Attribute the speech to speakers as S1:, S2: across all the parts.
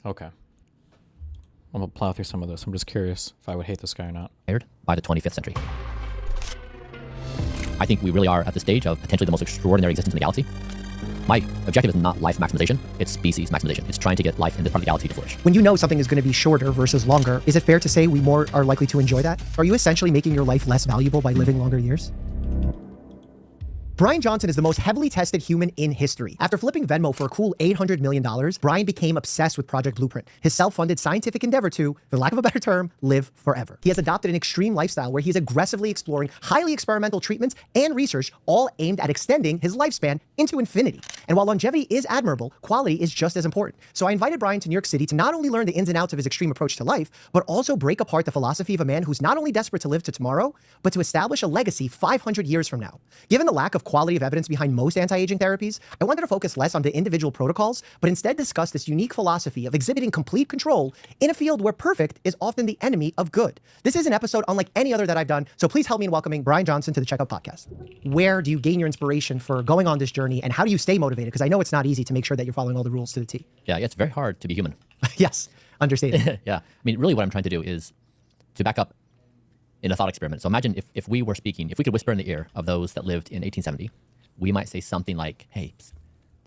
S1: Okay. I'm going to plow through some of this. I'm just curious if I would hate this guy or not.
S2: By the 25th century. I think we really are at the stage of potentially the most extraordinary existence in the galaxy. My objective is not life maximization, it's species maximization. It's trying to get life in this part of the galaxy to flourish.
S3: When you know something is going to be shorter versus longer, is it fair to say we more are likely to enjoy that? Are you essentially making your life less valuable by living longer years? Bryan Johnson is the most heavily tested human in history. After flipping Venmo for a cool $800 million, Bryan became obsessed with Project Blueprint, his self-funded scientific endeavor to, for lack of a better term, live forever. He has adopted an extreme lifestyle where he's aggressively exploring highly experimental treatments and research, all aimed at extending his lifespan into infinity. And while longevity is admirable, quality is just as important. So I invited Bryan to New York City to not only learn the ins and outs of his extreme approach to life, but also break apart the philosophy of a man who's not only desperate to live to tomorrow, but to establish a legacy 500 years from now. Given the lack of quality of evidence behind most anti-aging therapies, I wanted to focus less on the individual protocols, but instead discuss this unique philosophy of exhibiting complete control in a field where perfect is often the enemy of good. This is an episode unlike any other that I've done, so please help me in welcoming Bryan Johnson to the Checkout Podcast. Where do you gain your inspiration for going on this journey, and how do you stay motivated? Because I know it's not easy to make sure that you're following all the rules to the T.
S2: Yeah, it's very hard to be human.
S3: Yes, understated.
S2: Yeah, I mean, really what I'm trying to do is to back up in a thought experiment. So imagine if we were speaking, if we could whisper in the ear of those that lived in 1870, we might say something like, hey,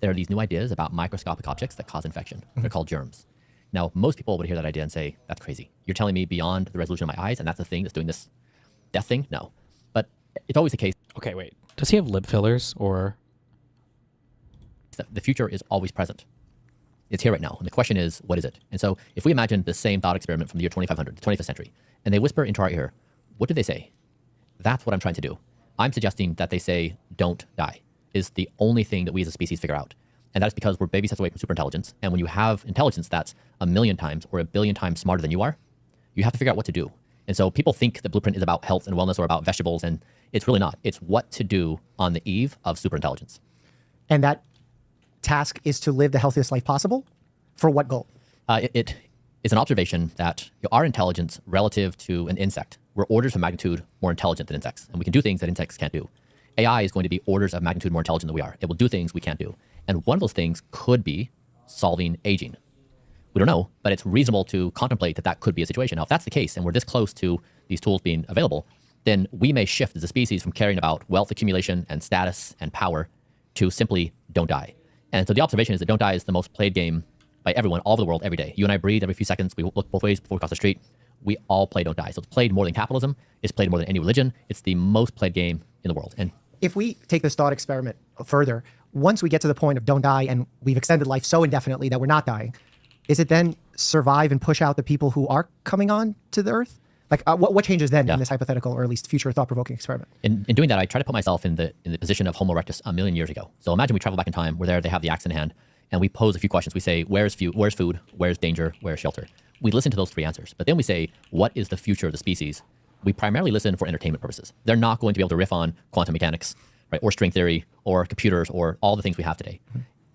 S2: there are these new ideas about microscopic objects that cause infection. They're called germs. Now, most people would hear that idea and say, that's crazy. You're telling me beyond the resolution of my eyes, and that's the thing that's doing this death thing? No. But it's always the case
S1: Okay, wait. Does he have lip fillers or...
S2: that the future is always present. It's here right now. And the question is, what is it? And so if we imagine the same thought experiment from the year 2500, the 25th century, and they whisper into our ear, what do they say? That's what I'm trying to do. I'm suggesting that they say, don't die, is the only thing that we as a species figure out. And that's because we're baby steps away from superintelligence. And when you have intelligence that's 1,000,000 times or 1,000,000,000 times smarter than you are, you have to figure out what to do. And so people think that Blueprint is about health and wellness or about vegetables, and it's really not. It's what to do on the eve of superintelligence.
S3: And that task is to live the healthiest life possible? For what goal?
S2: It is an observation that our intelligence relative to an insect, we're orders of magnitude more intelligent than insects, and we can do things that insects can't do. AI is going to be orders of magnitude more intelligent than we are. It will do things we can't do. And one of those things could be solving aging. We don't know, but it's reasonable to contemplate that that could be a situation. Now, if that's the case, and we're this close to these tools being available, then we may shift as a species from caring about wealth accumulation and status and power to simply don't die. And so the observation is that don't die is the most played game by everyone all over the world every day. You and I breathe every few seconds. We look both ways before we cross the street. We all play don't die. So it's played more than capitalism. It's played more than any religion. It's the most played game in the world. And
S3: if we take this thought experiment further, once we get to the point of don't die and we've extended life so indefinitely that we're not dying, is it then survive and push out the people who are coming on to the earth? Like what changes then in this hypothetical or at least future thought-provoking experiment?
S2: In doing that, I try to put myself in the position of Homo erectus 1,000,000 years ago. So imagine we travel back in time. We're there, they have the axe in hand, and we pose a few questions. We say, where's food? Where's danger? Where's shelter? We listen to those three answers. But then we say, what is the future of the species? We primarily listen for entertainment purposes. They're not going to be able to riff on quantum mechanics, right, or string theory, or computers, or all the things we have today.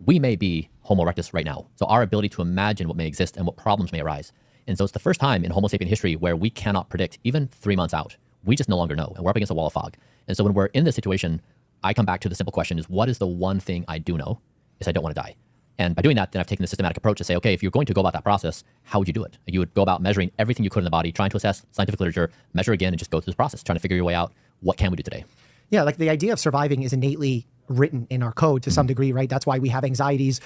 S2: We may be Homo erectus right now. So our ability to imagine what may exist and what problems may arise. And so it's the first time in Homo sapien history where we cannot predict even 3 months out. We just no longer know, and we're up against a wall of fog. And so when we're in this situation, I come back to the simple question is, what is the one thing I do know? Is I don't want to die. And by doing that, then I've taken the systematic approach to say, okay, if you're going to go about that process, how would you do it? You would go about measuring everything you could in the body, trying to assess scientific literature, measure again, and just go through this process, trying to figure your way out. What can we do today?
S3: Yeah, like the idea of surviving is innately written in our code to some degree, right? That's why we have anxieties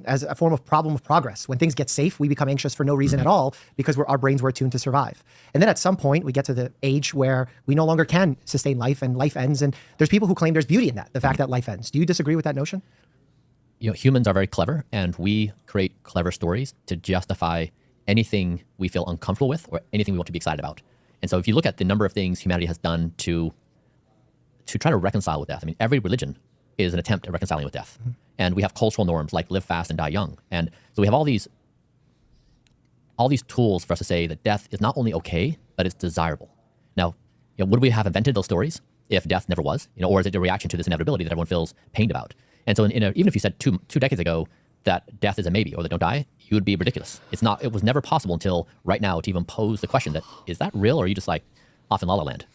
S3: as a form of problem of progress. When things get safe, we become anxious for no reason at all because our brains were attuned to survive. And then at some point, we get to the age where we no longer can sustain life and life ends. And there's people who claim there's beauty in that, the fact that life ends. Do you disagree with that notion?
S2: Humans are very clever, and we create clever stories to justify anything we feel uncomfortable with or anything we want to be excited about. And so if you look at the number of things humanity has done to try to reconcile with death, I mean, every religion is an attempt at reconciling with death. And we have cultural norms like live fast and die young. And so we have all these tools for us to say that death is not only okay, but it's desirable. Now, would we have invented those stories if death never was? Or is it a reaction to this inevitability that everyone feels pained about? And so even if you said two decades ago that death is a maybe or that don't die, you would be ridiculous. It was never possible until right now to even pose the question that, is that real or are you just like off in La La Land?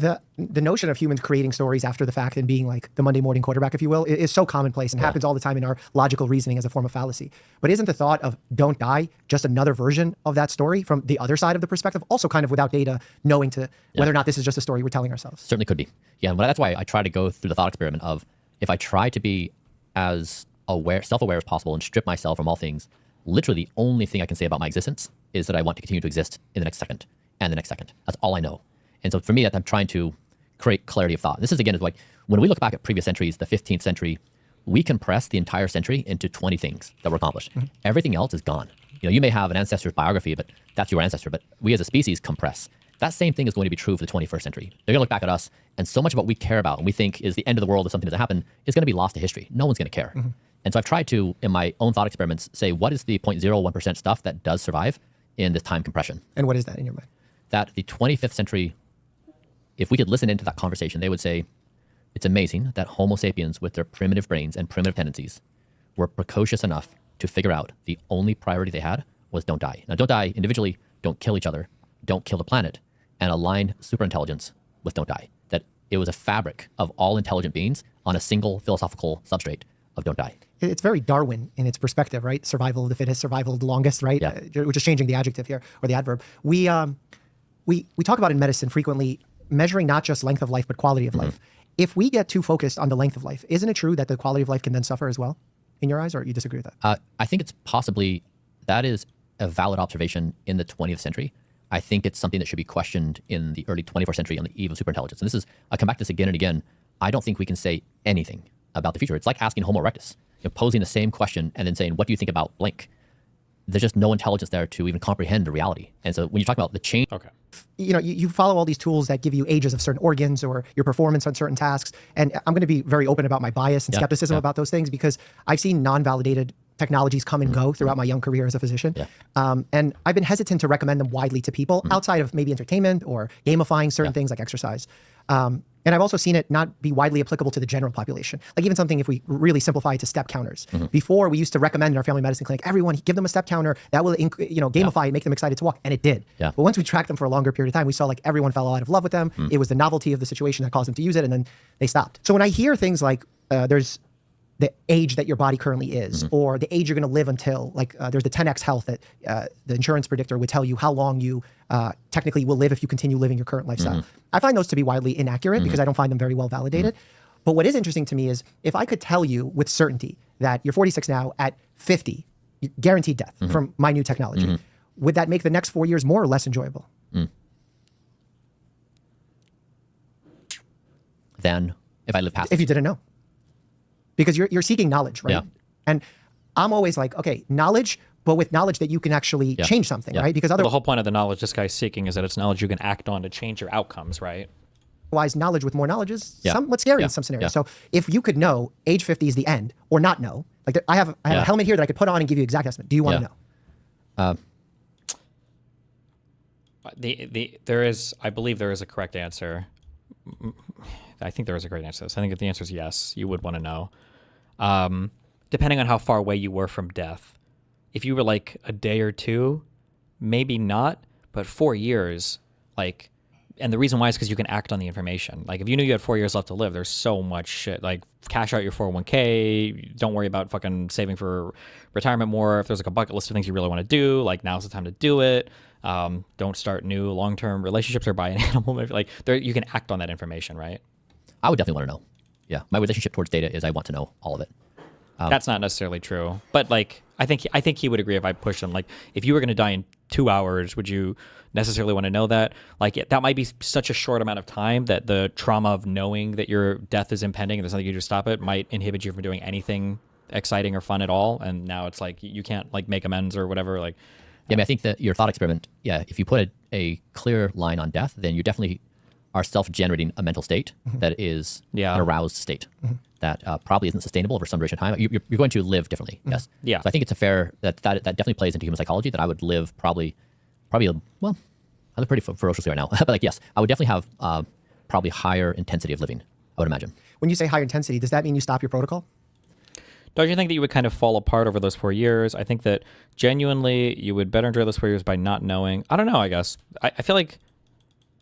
S3: the notion of humans creating stories after the fact and being like the Monday morning quarterback, if you will, is so commonplace and happens all the time in our logical reasoning as a form of fallacy. But isn't the thought of don't die just another version of that story from the other side of the perspective, also kind of without data, knowing to whether or not this is just a story we're telling ourselves?
S2: Certainly could be. Yeah, but that's why I try to go through the thought experiment of if I try to be as self-aware as possible and strip myself from all things, literally the only thing I can say about my existence is that I want to continue to exist in the next second and the next second. That's all I know. And so for me, I'm trying to create clarity of thought. This is, again, is like when we look back at previous centuries, the 15th century, we compress the entire century into 20 things that were accomplished. Everything else is gone. You may have an ancestor's biography, but that's your ancestor. But we as a species compress. That same thing is going to be true for the 21st century. They're going to look back at us, and so much of what we care about and we think is the end of the world if something doesn't happen is going to be lost to history. No one's going to care. And so I've tried to, in my own thought experiments, say what is the 0.01% stuff that does survive in this time compression.
S3: And what is that in your mind?
S2: That the 25th century, if we could listen into that conversation, they would say, it's amazing that Homo sapiens with their primitive brains and primitive tendencies were precocious enough to figure out the only priority they had was don't die. Now, don't die individually, don't kill each other, don't kill the planet, and align superintelligence with don't die. That it was a fabric of all intelligent beings on a single philosophical substrate of don't die.
S3: It's very Darwin in its perspective, right? Survival of the fittest, survival of the longest, right?
S2: Yeah.
S3: We're just changing the adjective here or the adverb. We talk about in medicine frequently measuring not just length of life, but quality of life. If we get too focused on the length of life, isn't it true that the quality of life can then suffer as well in your eyes, or you disagree with that?
S2: I think it's possibly, that is a valid observation in the 20th century. I think it's something that should be questioned in the early 21st century on the eve of superintelligence. And this is, I come back to this again and again, I don't think we can say anything about the future. It's like asking Homo erectus, posing the same question and then saying, what do you think about blank? There's just no intelligence there to even comprehend the reality. And so when you talk about the change,
S3: you follow all these tools that give you ages of certain organs or your performance on certain tasks. And I'm going to be very open about my bias and skepticism about those things because I've seen non-validated technologies come and go throughout my young career as a physician. And I've been hesitant to recommend them widely to people outside of maybe entertainment or gamifying certain things like exercise. And I've also seen it not be widely applicable to the general population. Like even something if we really simplify it to step counters. Before we used to recommend in our family medicine clinic, everyone give them a step counter that will gamify and make them excited to walk. And it did. But once we tracked them for a longer period of time, we saw like everyone fell out of love with them. It was the novelty of the situation that caused them to use it. And then they stopped. So when I hear things like there's the age that your body currently is, or the age you're going to live until, like there's the 10x health that the insurance predictor would tell you how long you technically will live if you continue living your current lifestyle. I find those to be widely inaccurate because I don't find them very well validated. But what is interesting to me is if I could tell you with certainty that you're 46 now, at 50, guaranteed death from my new technology, would that make the next 4 years more or less enjoyable?
S2: Than if I live past
S3: If you didn't know. Because you're seeking knowledge, right? And I'm always like, okay, knowledge, but with knowledge that you can actually change something, right? Because
S1: The whole point of the knowledge this guy's seeking is that it's knowledge you can act on to change your outcomes, right?
S3: otherwise, knowledge with more knowledge is somewhat scary in some scenarios. So if you could know age 50 is the end or not know, like I have a helmet here that I could put on and give you exact estimate. Do you want to know?
S1: I believe there is a correct answer. I think there is a correct answer to this. I think if the answer is yes, you would want to know. Depending on how far away you were from death. If you were like a day or two, maybe not, but 4 years, like, and the reason why is because you can act on the information. Like if you knew you had 4 years left to live, there's so much shit. Like cash out your 401k. Don't worry about fucking saving for retirement more. If there's like a bucket list of things you really want to do, like now's the time to do it. Don't start new long-term relationships or buy an animal. Like you can act on that information, right?
S2: I would definitely want to know. Yeah, my relationship towards data is I want to know all of it.
S1: That's not necessarily true, but like I think he would agree if I pushed him. Like if you were going to die in 2 hours, would you necessarily want to know that? Like that might be such a short amount of time that the trauma of knowing that your death is impending and there's nothing you can do to stop it might inhibit you from doing anything exciting or fun at all. And now it's like you can't like make amends or whatever. Like
S2: yeah, I mean, I think that your thought experiment. Yeah, if you put a clear line on death, then you definitely are self-generating a mental state that is an aroused state that probably isn't sustainable over some duration of time. You're going to live differently, yes.
S1: Yeah.
S2: So I think it's a fair, that definitely plays into human psychology, that I would live probably, I live pretty ferociously right now. But like, yes, I would definitely have probably higher intensity of living, I would imagine.
S3: When you say higher intensity, does that mean you stop your protocol?
S1: Don't you think that you would kind of fall apart over those 4 years? I think that genuinely you would better enjoy those 4 years by not knowing. I don't know, I guess. I feel like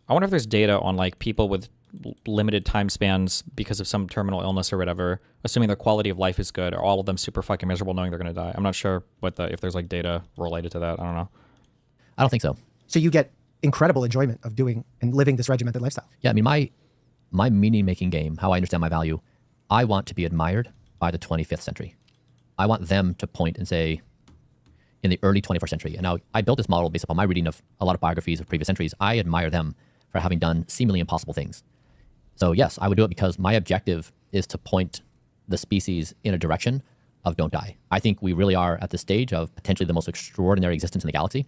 S1: I wonder if there's data on like people with limited time spans because of some terminal illness or whatever, assuming their quality of life is good, are all of them super fucking miserable knowing they're going to die? I'm not sure if there's like data related to that. I don't know.
S2: I don't think so.
S3: So you get incredible enjoyment of doing and living this regimented lifestyle.
S2: Yeah, I mean, my meaning making game, how I understand my value, I want to be admired by the 25th century. I want them to point and say, in the early 21st century, and now I built this model based upon my reading of a lot of biographies of previous centuries. I admire them for having done seemingly impossible things. So yes, I would do it because my objective is to point the species in a direction of don't die. I think we really are at the stage of potentially the most extraordinary existence in the galaxy.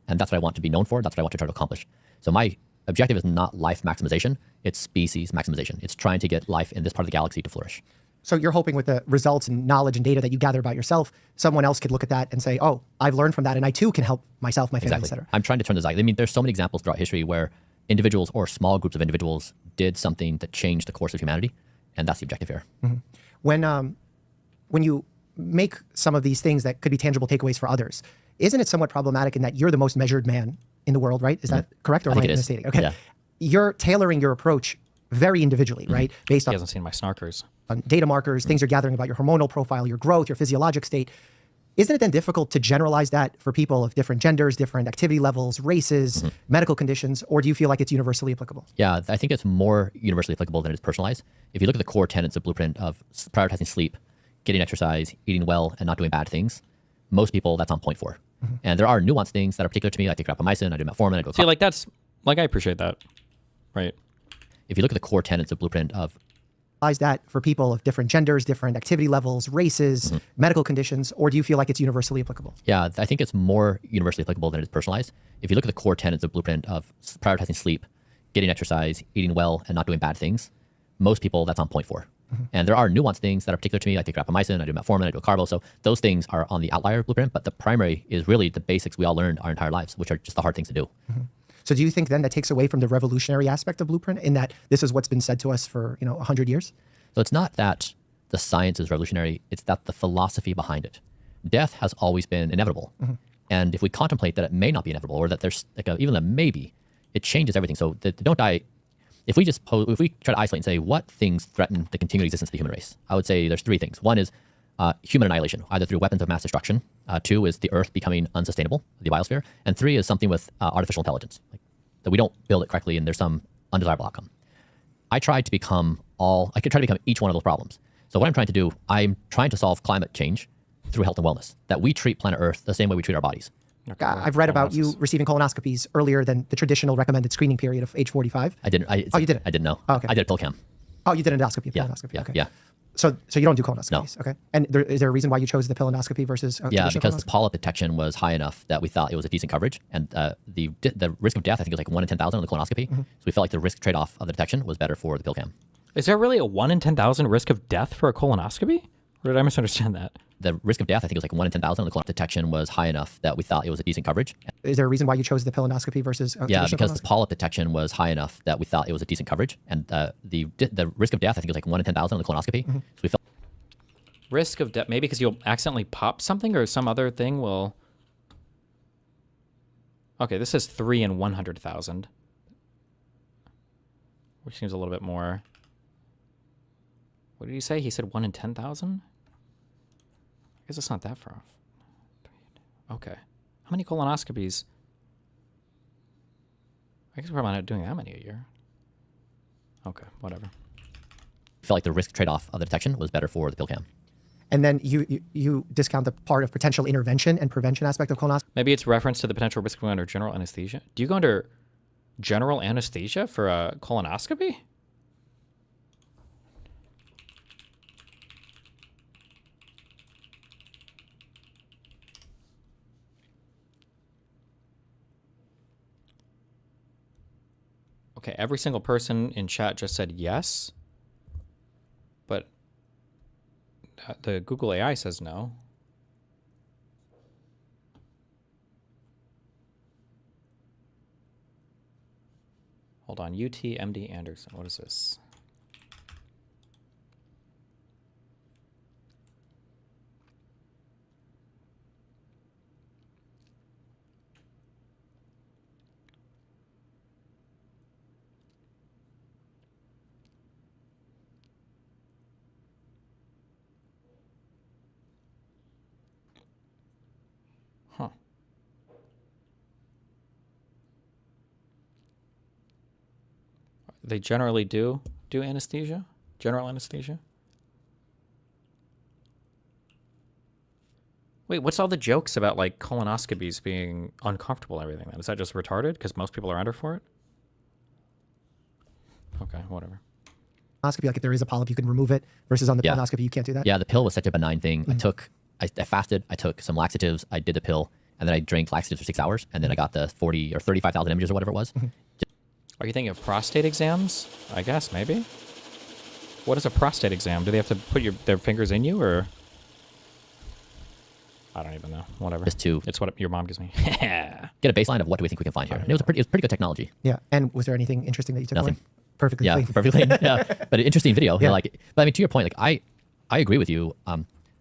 S2: And that's what I want to be known for. That's what I want to try to accomplish. So my objective is not life maximization. It's species maximization. It's trying to get life in this part of the galaxy to flourish.
S3: So you're hoping with the results and knowledge and data that you gather about yourself, someone else could look at that and say, oh, I've learned from that and I too can help myself, my family, et cetera.
S2: I'm trying to turn the zeitgeist. I mean, there's so many examples throughout history where individuals or small groups of individuals did something that changed the course of humanity. And that's the objective here.
S3: When you make some of these things that could be tangible takeaways for others, isn't it somewhat problematic in that you're the most measured man in the world, right? Is that correct? Or
S2: I
S3: am I
S2: think it is.
S3: misstating? Okay.
S2: Yeah.
S3: You're tailoring your approach very individually, right? Based
S1: He
S3: on
S1: hasn't seen my snarkers.
S3: data markers, things you're gathering about your hormonal profile, your growth, your physiologic state. Isn't it then difficult to generalize that for people of different genders, different activity levels, races, medical conditions, or do you feel like it's universally applicable?
S2: Yeah, I think it's more universally applicable than it is personalized. If you look at the core tenets of Blueprint of prioritizing sleep, getting exercise, eating well, and not doing bad things, most people that's on point for. And there are nuanced things that are particular to me. I take rapamycin, I do metformin, I do.
S1: See, like that's like I appreciate that, right?
S2: If you look at the core tenets of Blueprint of
S3: That for people of different genders, different activity levels, races, medical conditions, or do you feel like it's universally applicable?
S2: Yeah, I think it's more universally applicable than it is personalized. If you look at the core tenets of Blueprint of prioritizing sleep, getting exercise, eating well, and not doing bad things, most people that's on point for. And there are nuanced things that are particular to me. I take rapamycin, I do metformin, I do carbo. So those things are on the outlier Blueprint, but the primary is really the basics we all learned our entire lives, which are just the hard things to do.
S3: So do you think then that takes away from the revolutionary aspect of Blueprint in that this is what's been said to us for 100 years?
S2: So it's not that the science is revolutionary, it's that the philosophy behind it. Death has always been inevitable. And if we contemplate that it may not be inevitable, or that there's like even a maybe, it changes everything. So the don't die, if we try to isolate and say what things threaten the continued existence of the human race, I would say there's three things. One is human annihilation, either through weapons of mass destruction. Two is the Earth becoming unsustainable, the biosphere. And three is something with artificial intelligence, like that we don't build it correctly and there's some undesirable outcome. I could try to become each one of those problems. So what I'm trying to do, I'm trying to solve climate change through health and wellness, that we treat planet Earth the same way we treat our bodies.
S1: Okay,
S3: I've read about you receiving colonoscopies earlier than the traditional recommended screening period of age 45.
S2: I didn't.
S3: Oh, you didn't?
S2: I didn't know.
S3: Oh, okay.
S2: I did a pill cam.
S3: Oh, you did endoscopy,
S2: Yeah,
S3: colonoscopy.
S2: yeah,
S3: Okay.
S2: yeah.
S3: So you don't do colonoscopies, okay? And is there a reason why you chose the pill endoscopy versus
S2: Yeah,
S3: traditional
S2: because the
S3: colonoscopy?
S2: polyp detection was high enough that we thought it was a decent coverage, and the risk of death I think was like 1 in 10,000 on the colonoscopy. So we felt like the risk trade-off of the detection was better for the pill cam.
S1: Is there really a 1 in 10,000 risk of death for a colonoscopy? Or did I misunderstand that?
S2: The risk of death I think was like 1 in 10,000 on the colonoscopy detection was high enough that we thought it was a decent coverage.
S3: Is there a reason why you chose the pill endoscopy versus
S2: Yeah,
S3: traditional
S2: because the
S3: colonoscopy?
S2: polyp detection was high enough that we thought it was a decent coverage, and the risk of death I think was like 1 in 10,000 on the colonoscopy. So we felt.
S1: Risk of death, maybe because you'll accidentally pop something or some other thing will... Okay, this is 3 in 100,000. Which seems a little bit more... What did he say? He said 1 in 10,000? I guess it's not that far off. Okay. How many colonoscopies? I guess we're probably not doing that many a year. Okay, whatever.
S2: Felt like the risk trade-off of the detection was better for the pill cam.
S3: And then you discount the part of potential intervention and prevention aspect of colonoscopy.
S1: Maybe it's reference to the potential risk of going under general anesthesia. Do you go under general anesthesia for a colonoscopy? Okay, every single person in chat just said yes, but the Google AI says no. Hold on, UTMD Anderson, what is this? they generally do anesthesia, general anesthesia. Wait, what's all the jokes about like colonoscopies being uncomfortable and everything then? Is that just retarded because most people are under for it? Okay, whatever.
S3: Colonoscopy, like if there is a polyp, you can remove it, versus on the
S2: Yeah.
S3: colonoscopy, you can't do that.
S2: Yeah, the pill was such a benign thing. I fasted, I took some laxatives, I did the pill, and then I drank laxatives for 6 hours, and then I got the 40 or 35,000 images or whatever it was.
S1: Are you thinking of prostate exams? I guess, maybe. What is a prostate exam? Do they have to put their fingers in you, or? I don't even know. Whatever.
S2: Just to
S1: It's what your mom gives me.
S2: get a baseline of what do we think we can find here. And it was pretty good technology.
S3: Yeah. And was there anything interesting that you took
S2: Nothing.
S3: away? Perfectly
S2: Yeah,
S3: clean.
S2: perfectly. Yeah, but an interesting video.
S3: Yeah.
S2: Like, but I mean, to your point, like I agree with you.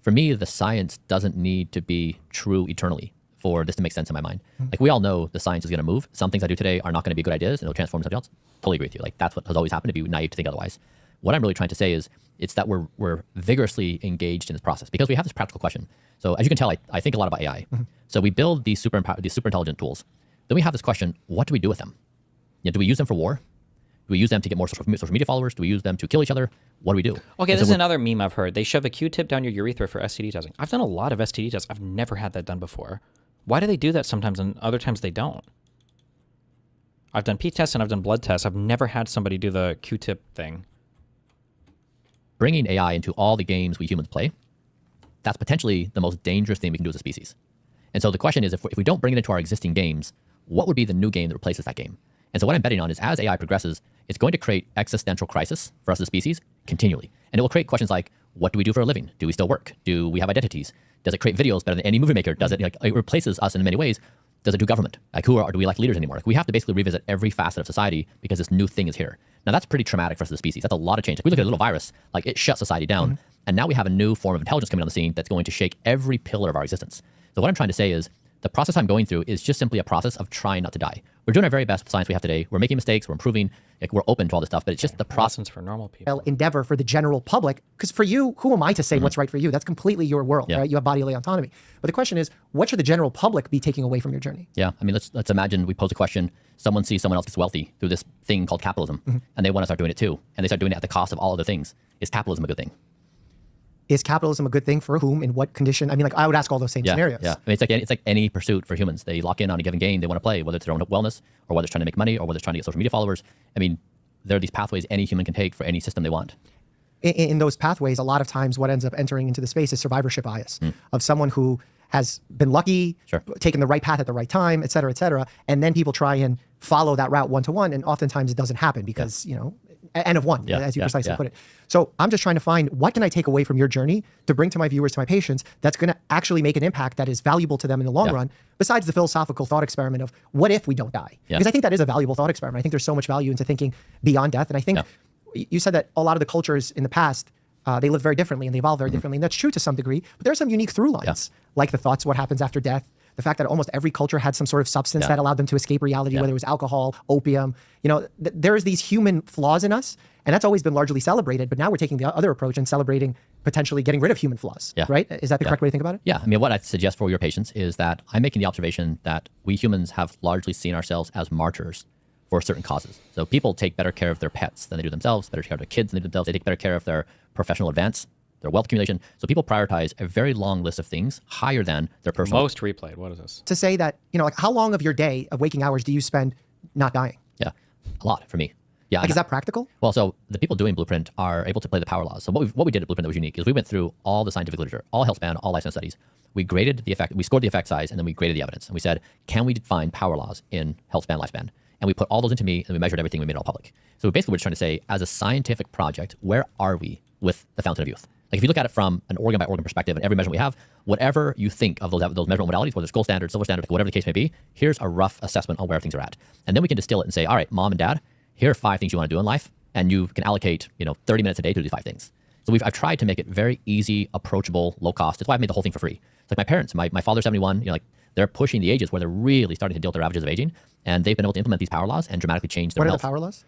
S2: For me, the science doesn't need to be true eternally for this to make sense in my mind. Like we all know the science is going to move. Some things I do today are not going to be good ideas and it'll transform something else. Totally agree with you. Like that's what has always happened, to be naive to think otherwise. What I'm really trying to say is it's that we're vigorously engaged in this process because we have this practical question. So as you can tell, I think a lot about AI. So we build these super intelligent tools. Then we have this question: what do we do with them? You know, do we use them for war? Do we use them to get more social media followers? Do we use them to kill each other? What do we do?
S1: Okay,
S2: And
S1: this
S2: so
S1: is another meme I've heard. They shove a Q-tip down your urethra for STD testing. I've done a lot of STD tests. I've never had that done before. Why do they do that sometimes and other times they don't? I've done pee tests and I've done blood tests. I've never had somebody do the Q-tip thing.
S2: bringing AI into all the games we humans play, that's potentially the most dangerous thing we can do as a species. And so the question is, if we don't bring it into our existing games, what would be the new game that replaces that game? And so what I'm betting on is as AI progresses, it's going to create existential crisis for us as a species continually. And it will create questions like, what do we do for a living? Do we still work? Do we have identities? Does it create videos better than any movie maker? Does it, like, it replaces us in many ways. Does it do government? Like, do we elect leaders anymore? Like, we have to basically revisit every facet of society because this new thing is here. Now, that's pretty traumatic for us as a species. That's a lot of change. Like, we look at a little virus, like it shut society down. And now we have a new form of intelligence coming on the scene that's going to shake every pillar of our existence. So what I'm trying to say is the process I'm going through is just simply a process of trying not to die. We're doing our very best with science we have today. We're making mistakes. We're improving. Like, we're open to all this stuff, but it's just the process.
S1: Lessons for normal people.
S3: Endeavor for the general public. Because for you, who am I to say what's right for you? That's completely your world,
S2: Yeah.
S3: right? You have bodily autonomy. But the question is, what should the general public be taking away from your journey?
S2: Yeah, I mean, let's imagine we pose a question. Someone sees someone else gets wealthy through this thing called capitalism, and they want to start doing it too. And they start doing it at the cost of all other things. Is capitalism a good thing?
S3: Is capitalism a good thing for whom, in what condition? I mean, like, I would ask all those same
S2: Yeah,
S3: scenarios.
S2: yeah. I mean, it's like any pursuit for humans. They lock in on a given game they want to play, whether it's their own wellness or whether it's trying to make money or whether it's trying to get social media followers. I mean, there are these pathways any human can take for any system they want.
S3: In those pathways, a lot of times what ends up entering into the space is survivorship bias of someone who has been lucky,
S2: Sure.
S3: taken the right path at the right time, et cetera, and then people try and follow that route one-to-one, and oftentimes it doesn't happen because, you know, N of one,
S2: Yeah,
S3: as you
S2: yeah,
S3: precisely
S2: yeah.
S3: put it. So I'm just trying to find, what can I take away from your journey to bring to my viewers, to my patients, that's going to actually make an impact that is valuable to them in the long
S2: Yeah.
S3: run, besides the philosophical thought experiment of what if we don't die?
S2: Yeah.
S3: Because I think that is a valuable thought experiment. I think there's so much value into thinking beyond death. And I think you said that a lot of the cultures in the past, they live very differently and they evolve very differently. And that's true to some degree, but there are some unique through lines, like the thoughts, what happens after death, the fact that almost every culture had some sort of substance
S2: Yeah.
S3: that allowed them to escape reality, whether it was alcohol, opium. You know, there's these human flaws in us, and that's always been largely celebrated. But now we're taking the other approach and celebrating potentially getting rid of human flaws,
S2: Yeah.
S3: right? Is that the correct way to think about it?
S2: Yeah, I mean, what I suggest for your patients is that I'm making the observation that we humans have largely seen ourselves as martyrs for certain causes. So people take better care of their pets than they do themselves, better care of their kids than they do themselves. They take better care of their professional advance, their wealth accumulation. So people prioritize a very long list of things higher than their personal.
S1: Most replayed. What is this?
S3: To say that, you know, like, how long of your day of waking hours do you spend not dying?
S2: Yeah, a lot for me. Yeah,
S3: Like, is that practical?
S2: Well, so the people doing Blueprint are able to play the power laws. So what we did at Blueprint that was unique is we went through all the scientific literature, all health span, all lifespan studies. We graded the effect, we scored the effect size, and then we graded the evidence. And we said, can we find power laws in health span, lifespan? And we put all those into me, and we measured everything. We made it all public. So basically, we're just trying to say, as a scientific project, where are we with the fountain of youth? Like, if you look at it from an organ by organ perspective, and every measurement we have, whatever you think of those measurement modalities, whether it's gold standard, silver standard, whatever the case may be, here's a rough assessment on where things are at. And then we can distill it and say, all right, mom and dad, here are 5 things you want to do in life, and you can allocate, 30 minutes a day to do these 5 things. So I've tried to make it very easy, approachable, low cost. That's why I made the whole thing for free. It's like my parents, my father's 71, like, they're pushing the ages where they're really starting to deal with the ravages of aging, and they've been able to implement these power laws and dramatically change their
S3: What are
S2: health.
S3: the power laws?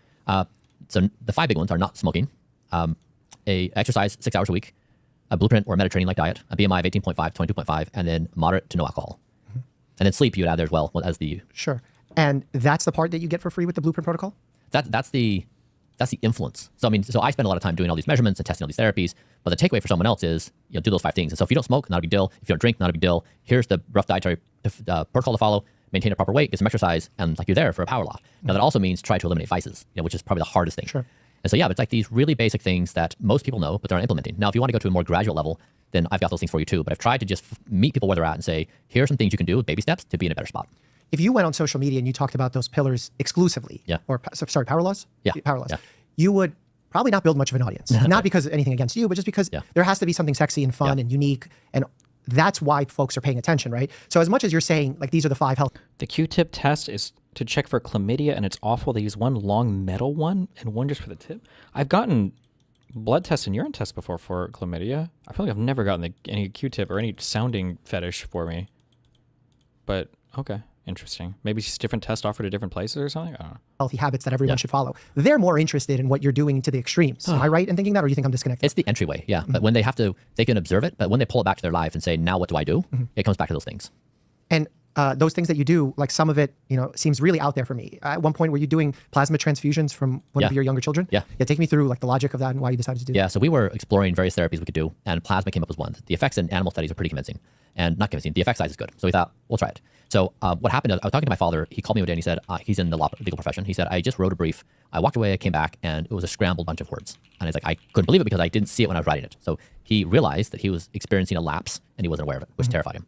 S2: So the 5 big ones are not smoking, a exercise 6 hours a week, a Blueprint or Mediterranean-like diet, a BMI of 18.5, 22.5, and then moderate to no alcohol. And then sleep you would add there as well as the
S3: Sure. And that's the part that you get for free with the Blueprint protocol?
S2: that's the that's the influence. So I mean, so I spend a lot of time doing all these measurements and testing all these therapies, but the takeaway for someone else is, do those 5 things. And so if you don't smoke, not a big deal. If you don't drink, not a big deal. Here's the rough dietary protocol to follow. Maintain a proper weight, get some exercise, and like you're there for a power law. Now that also means try to eliminate vices, which is probably the hardest thing.
S3: Sure.
S2: And so but it's like these really basic things that most people know, but they're not implementing. Now, if you want to go to a more graduate level, then I've got those things for you too. But I've tried to just meet people where they're at and say, here are some things you can do with baby steps to be in a better spot.
S3: If you went on social media and you talked about those pillars exclusively, power laws?
S2: Yeah.
S3: Power laws.
S2: Yeah.
S3: You would probably not build much of an audience. Not because of anything against you, but just because there has to be something sexy and fun and unique. And that's why folks are paying attention, right? So as much as you're saying, like, these are the 5 health.
S1: The Q-tip test is to check for chlamydia, and it's awful. They use one long metal one and one just for the tip. I've gotten blood tests and urine tests before for chlamydia. I feel like I've never gotten any Q-tip or any sounding fetish for me. But, okay, interesting. Maybe it's different tests offered at different places or something? I don't know.
S3: Healthy habits that everyone should follow. They're more interested in what you're doing to the extremes. Am I right in thinking that, or do you think I'm disconnected?
S2: It's the entryway, But when they have to, they can observe it, but when they pull it back to their life and say, now what do I do? It comes back to those things.
S3: And those things that you do, like some of it, seems really out there for me. At one point, were you doing plasma transfusions from one of your younger children?
S2: Yeah.
S3: Take me through like the logic of that and why you decided to do that.
S2: Yeah, so we were exploring various therapies we could do, and plasma came up as one. The effects in animal studies are pretty convincing, and not convincing. The effect size is good. So we thought, we'll try it. So what happened is I was talking to my father. He called me one day and he said, he's in the legal profession. He said, I just wrote a brief. I walked away, I came back, and it was a scrambled bunch of words. And it's like, I couldn't believe it because I didn't see it when I was writing it. So he realized that he was experiencing a lapse and he wasn't aware of it, which terrified him.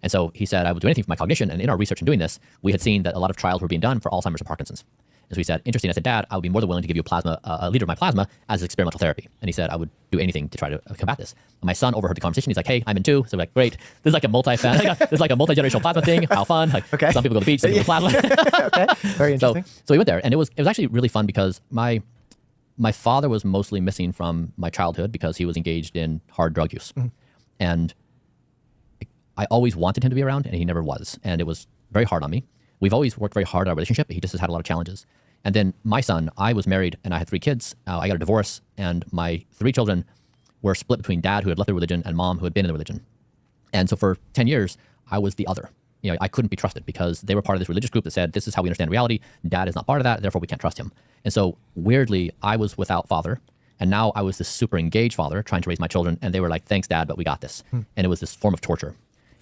S2: And so he said, I would do anything for my cognition. And in our research in doing this, we had seen that a lot of trials were being done for Alzheimer's and Parkinson's. And so he said, interesting. I said, Dad, I would be more than willing to give you a liter of my plasma as experimental therapy. And he said, I would do anything to try to combat this. And my son overheard the conversation. He's like, hey, I'm in too. So we're like, great. This is like a multi-generational plasma thing. How fun. Like, some people go to the beach, some people go to plasma.
S3: Okay. Very interesting.
S2: So we went there, and it was actually really fun because my father was mostly missing from my childhood because he was engaged in hard drug use. And I always wanted him to be around, and he never was. And it was very hard on me. We've always worked very hard on our relationship. He just has had a lot of challenges. And then my son, I was married and I had 3 kids. I got a divorce, and my 3 children were split between dad, who had left the religion, and mom, who had been in the religion. And so for 10 years, I was the other. I couldn't be trusted because they were part of this religious group that said, this is how we understand reality. Dad is not part of that, therefore we can't trust him. And so weirdly, I was without father. And now I was this super engaged father trying to raise my children. And they were like, thanks, Dad, but we got this. And it was this form of torture.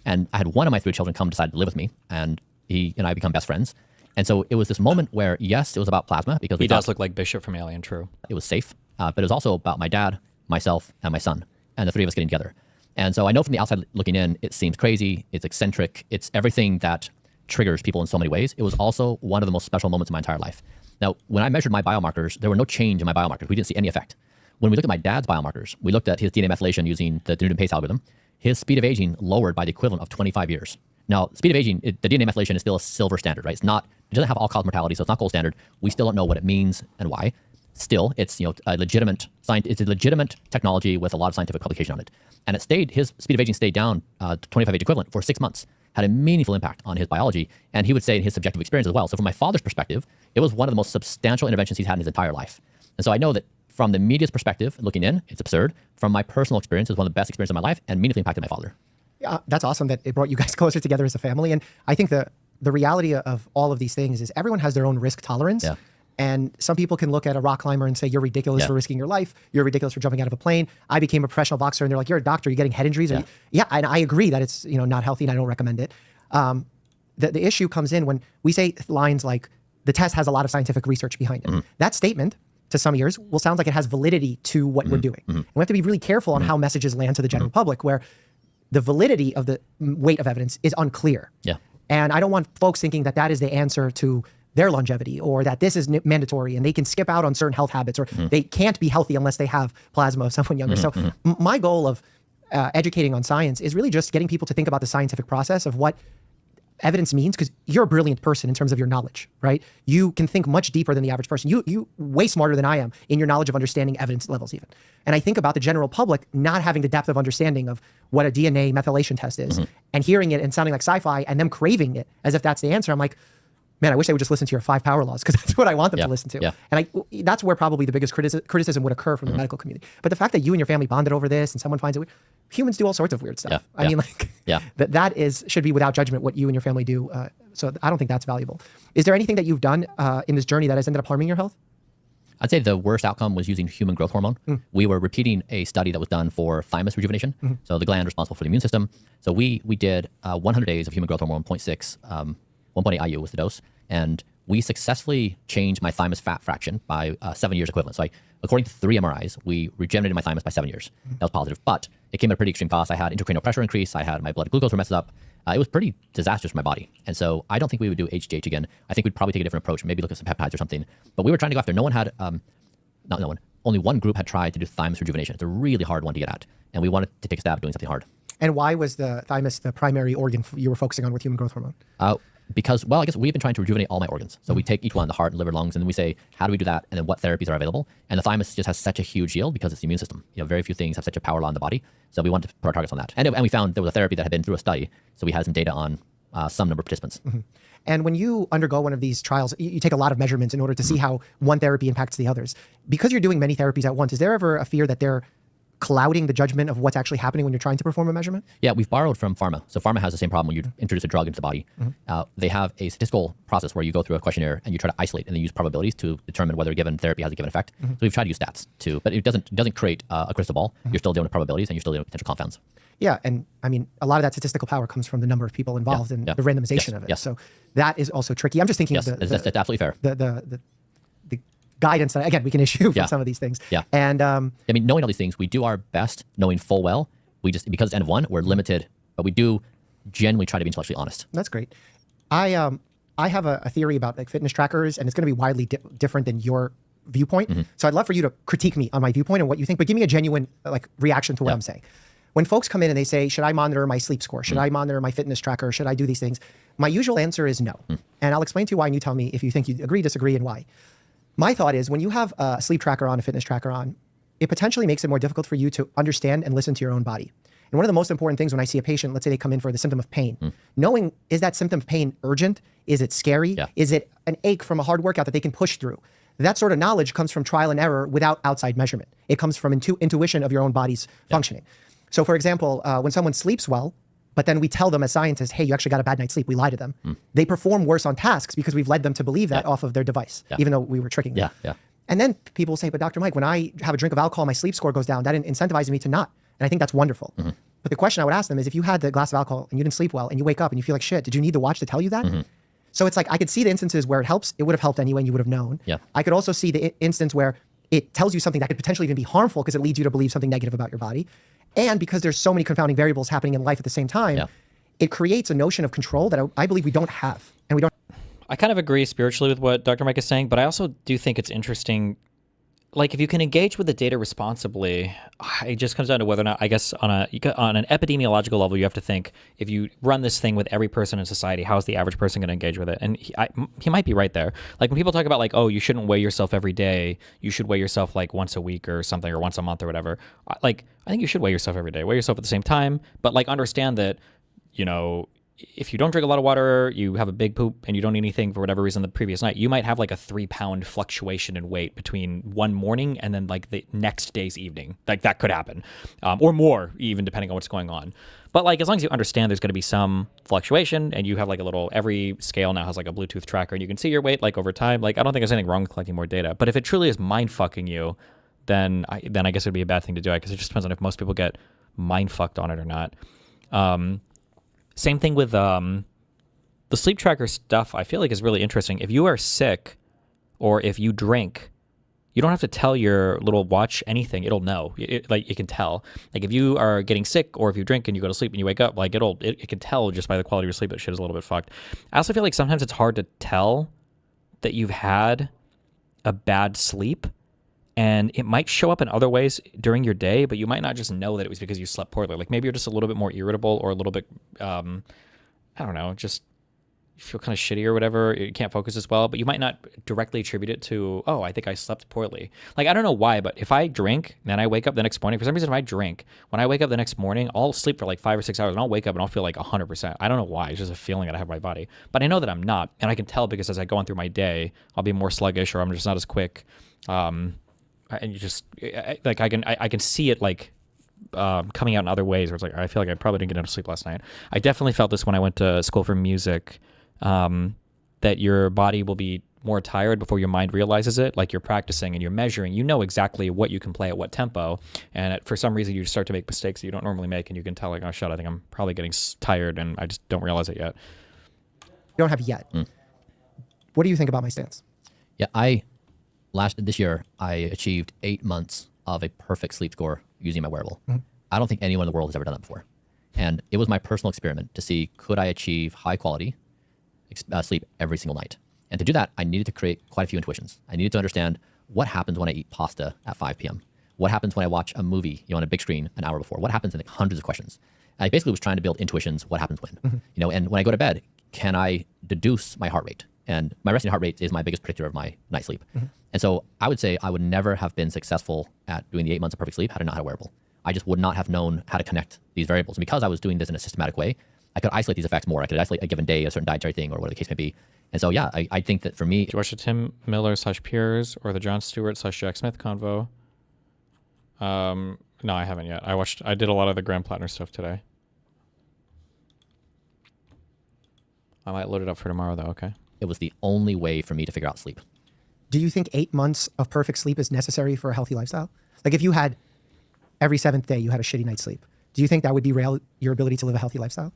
S2: And I had one of my 3 children decide to live with me, and he and I become best friends. And so it was this moment where, yes, it was about plasma because
S1: he does look like Bishop from Alien, true.
S2: It was safe, but it was also about my dad, myself, and my son, and the 3 of us getting together. And so I know from the outside looking in, it seems crazy, it's eccentric, it's everything that triggers people in so many ways. It was also one of the most special moments of my entire life. Now, when I measured my biomarkers, there were no change in my biomarkers. We didn't see any effect. When we looked at my dad's biomarkers, we looked at his DNA methylation using the Newton-Pace algorithm. His speed of aging lowered by the equivalent of 25 years. Now, speed of aging, the DNA methylation is still a silver standard, right? It doesn't have all-cause mortality, so it's not gold standard. We still don't know what it means and why. Still, it's a legitimate technology with a lot of scientific publication on it. And his speed of aging stayed down to 25 age equivalent for 6 months, had a meaningful impact on his biology, and he would say in his subjective experience as well. So from my father's perspective, it was one of the most substantial interventions he's had in his entire life. And so I know that from the media's perspective, looking in, it's absurd. From my personal experience, it was one of the best experiences of my life and meaningfully impacted my father.
S3: That's awesome that it brought you guys closer together as a family. And I think the reality of all of these things is everyone has their own risk tolerance.
S2: Yeah.
S3: And some people can look at a rock climber and say, you're ridiculous for risking your life. You're ridiculous for jumping out of a plane. I became a professional boxer, and they're like, you're a doctor, you're getting head injuries. And I agree that it's not healthy, and I don't recommend it. The issue comes in when we say lines like, the test has a lot of scientific research behind it. That statement, to some ears, will sound like it has validity to what we're doing. And we have to be really careful on how messages land to the general public, where the validity of the weight of evidence is unclear.
S2: Yeah.
S3: And I don't want folks thinking that that is the answer to their longevity, or that this is mandatory and they can skip out on certain health habits, or they can't be healthy unless they have plasma of someone younger. So my goal of educating on science is really just getting people to think about the scientific process of what evidence means, because you're a brilliant person in terms of your knowledge, right? You can think much deeper than the average person. You way smarter than I am in your knowledge of understanding evidence levels even. And I think about the general public not having the depth of understanding of what a DNA methylation test is, and hearing it and sounding like sci-fi and them craving it as if that's the answer. I'm like, man, I wish they would just listen to your 5 power laws, because that's what I want them to listen to.
S2: Yeah.
S3: And that's where probably the biggest criticism would occur from the medical community. But the fact that you and your family bonded over this and someone finds it weird, humans do all sorts of weird stuff. I mean, like, that should be without judgment what you and your family do. So I don't think that's valuable. Is there anything that you've done in this journey that has ended up harming your health?
S2: I'd say the worst outcome was using human growth hormone. We were repeating a study that was done for thymus rejuvenation, so the gland responsible for the immune system. So we did 100 days of human growth hormone, 0.6, 1.8 IU was the dose, and we successfully changed my thymus fat fraction by 7 years equivalent. So according to 3 MRIs, we regenerated my thymus by 7 years. That was positive, but it came at a pretty extreme cost. I had intracranial pressure increase. I had my blood glucose were messed up. It was pretty disastrous for my body. And so I don't think we would do HGH again. I think we'd probably take a different approach, maybe look at some peptides or something. But we were trying to go after, no one had, not no one, only one group had tried to do thymus rejuvenation. It's a really hard one to get at. And we wanted to take a stab at doing something hard.
S3: And why was the thymus the primary organ you were focusing on with human growth hormone?
S2: Because, well, I guess we've been trying to rejuvenate all my organs. So we take each one, the heart, liver, lungs, and then we say, how do we do that? And then what therapies are available? And the thymus just has such a huge yield because it's the immune system. Very few things have such a power law in the body. So we wanted to put our targets on that. And we found there was a therapy that had been through a study. So we had some data on some number of participants.
S3: And when you undergo one of these trials, you take a lot of measurements in order to see how one therapy impacts the others. Because you're doing many therapies at once, is there ever a fear that they're clouding the judgment of what's actually happening when you're trying to perform a measurement?
S2: Yeah, we've borrowed from pharma. So pharma has the same problem when you introduce a drug into the body. They have a statistical process where you go through a questionnaire and you try to isolate and then use probabilities to determine whether a given therapy has a given effect. So we've tried to use stats too, but it doesn't create a crystal ball. You're still dealing with probabilities and you're still dealing with potential confounds.
S3: Yeah, and I mean, a lot of that statistical power comes from the number of people involved and the randomization of it.
S2: Yes.
S3: So that is also tricky. I'm just thinking
S2: Yes,
S3: of
S2: that's absolutely fair.
S3: the guidance that, again, we can issue from some of these things.
S2: Yeah.
S3: And
S2: I mean, knowing all these things, we do our best, knowing full well. We just, because it's N of 1, we're limited, but we do genuinely try to be intellectually honest.
S3: that's great. I have a theory about like fitness trackers, and it's going to be widely different than your viewpoint. So I'd love for you to critique me on my viewpoint and what you think, but give me a genuine like reaction to what I'm saying. When folks come in and they say, should I monitor my sleep score? Should I monitor my fitness tracker? Should I do these things? My usual answer is no. And I'll explain to you why, and you tell me if you think you agree, disagree, and why. My thought is when you have a sleep tracker on, a fitness tracker on, it potentially makes it more difficult for you to understand and listen to your own body. And one of the most important things when I see a patient, let's say they come in for the symptom of pain, knowing, is that symptom of pain urgent? Is it scary?
S2: Yeah.
S3: Is it an ache from a hard workout that they can push through? That sort of knowledge comes from trial and error without outside measurement. It comes from intuition of your own body's functioning. So for example, when someone sleeps well, but then we tell them as scientists, hey, you actually got a bad night's sleep, we lie to them. They perform worse on tasks because we've led them to believe that off of their device, even though we were tricking them. And then people say, but Dr. Mike, when I have a drink of alcohol, my sleep score goes down. That incentivizes me to not. And I think that's wonderful. But the question I would ask them is, if you had the glass of alcohol and you didn't sleep well and you wake up and you feel like shit, did you need the watch to tell you that? So it's like, I could see the instances where it helps. It would have helped anyway and you would have known. I could also see the instance where it tells you something that could potentially even be harmful because it leads you to believe something negative about your body. And because there's so many confounding variables happening in life at the same time, it creates a notion of control that I believe we don't have. And we don't.
S1: I kind of agree spiritually with what Dr. Mike is saying, but I also do think it's interesting. Like, if you can engage with the data responsibly, it just comes down to whether or not, I guess, on an epidemiological level, you have to think, if you run this thing with every person in society, how is the average person going to engage with it? And he might be right there. Like, when people talk about, like, oh, you shouldn't weigh yourself every day, you should weigh yourself, like, once a week or something, or once a month or whatever. Like, I think you should weigh yourself every day. Weigh yourself at the same time, but, like, understand that, you know, if you don't drink a lot of water, you have a big poop, and you don't eat anything for whatever reason the previous night, you might have like a 3-pound fluctuation in weight between one morning and then like the next day's evening. Like, that could happen, or more, even depending on what's going on. But like, as long as you understand there's going to be some fluctuation, and you have like every scale now has like a Bluetooth tracker, and you can see your weight like over time. Like, I don't think there's anything wrong with collecting more data. But if it truly is mind fucking you, then I guess it'd be a bad thing to do. Because it just depends on if most people get mind fucked on it or not. Same thing with the sleep tracker stuff. I feel like is really interesting. If you are sick or if you drink, you don't have to tell your little watch anything. It'll know. It can tell. Like, if you are getting sick or if you drink and you go to sleep and you wake up, like it can tell just by the quality of your sleep that shit is a little bit fucked. I also feel like sometimes it's hard to tell that you've had a bad sleep, and it might show up in other ways during your day, but you might not just know that it was because you slept poorly. Like, maybe you're just a little bit more irritable, or a little bit, I don't know, just you feel kind of shitty or whatever. You can't focus as well, but you might not directly attribute it to, oh, I think I slept poorly. Like, I don't know why, but if I drink and then I wake up the next morning, for some reason, if I drink, when I wake up the next morning, I'll sleep for like 5 or 6 hours and I'll wake up and I'll feel like 100%. I don't know why. It's just a feeling that I have in my body, but I know that I'm not. And I can tell because as I go on through my day, I'll be more sluggish, or I'm just not as quick. And you just like, I can see it like coming out in other ways where it's like, I feel like I probably didn't get enough sleep last night. I definitely felt this when I went to school for music, that your body will be more tired before your mind realizes it. Like you're practicing and you're measuring, you know exactly what you can play at what tempo. And for some reason, you start to make mistakes that you don't normally make. And you can tell like, oh shit, I think I'm probably getting tired and I just don't realize it yet.
S3: You don't have yet. What do you think about my stance?
S2: Yeah, this year I achieved 8 months of a perfect sleep score using my wearable. I don't think anyone in the world has ever done that before. And it was my personal experiment to see, could I achieve high quality sleep every single night? And to do that, I needed to create quite a few intuitions. I needed to understand what happens when I eat pasta at 5 p.m. What happens when I watch a movie, on a big screen an hour before? What happens in like hundreds of questions? I basically was trying to build intuitions. What happens when? And when I go to bed, can I deduce my heart rate? And my resting heart rate is my biggest predictor of my night sleep. And so I would say I would never have been successful at doing the 8 months of perfect sleep had I not had a wearable. I just would not have known how to connect these variables. And because I was doing this in a systematic way, I could isolate these effects more. I could isolate a given day, a certain dietary thing, or whatever the case may be. And so, yeah, I think that for me...
S1: Did you watch the Tim Miller / Piers or the Jon Stewart / Jack Smith convo? No, I haven't yet. I did a lot of the Graham Plattner stuff today. I might load it up for tomorrow though, okay?
S2: It was the only way for me to figure out sleep.
S3: Do you think 8 months of perfect sleep is necessary for a healthy lifestyle? Like if you had every 7th day you had a shitty night's sleep, do you think that would derail your ability to live a healthy lifestyle?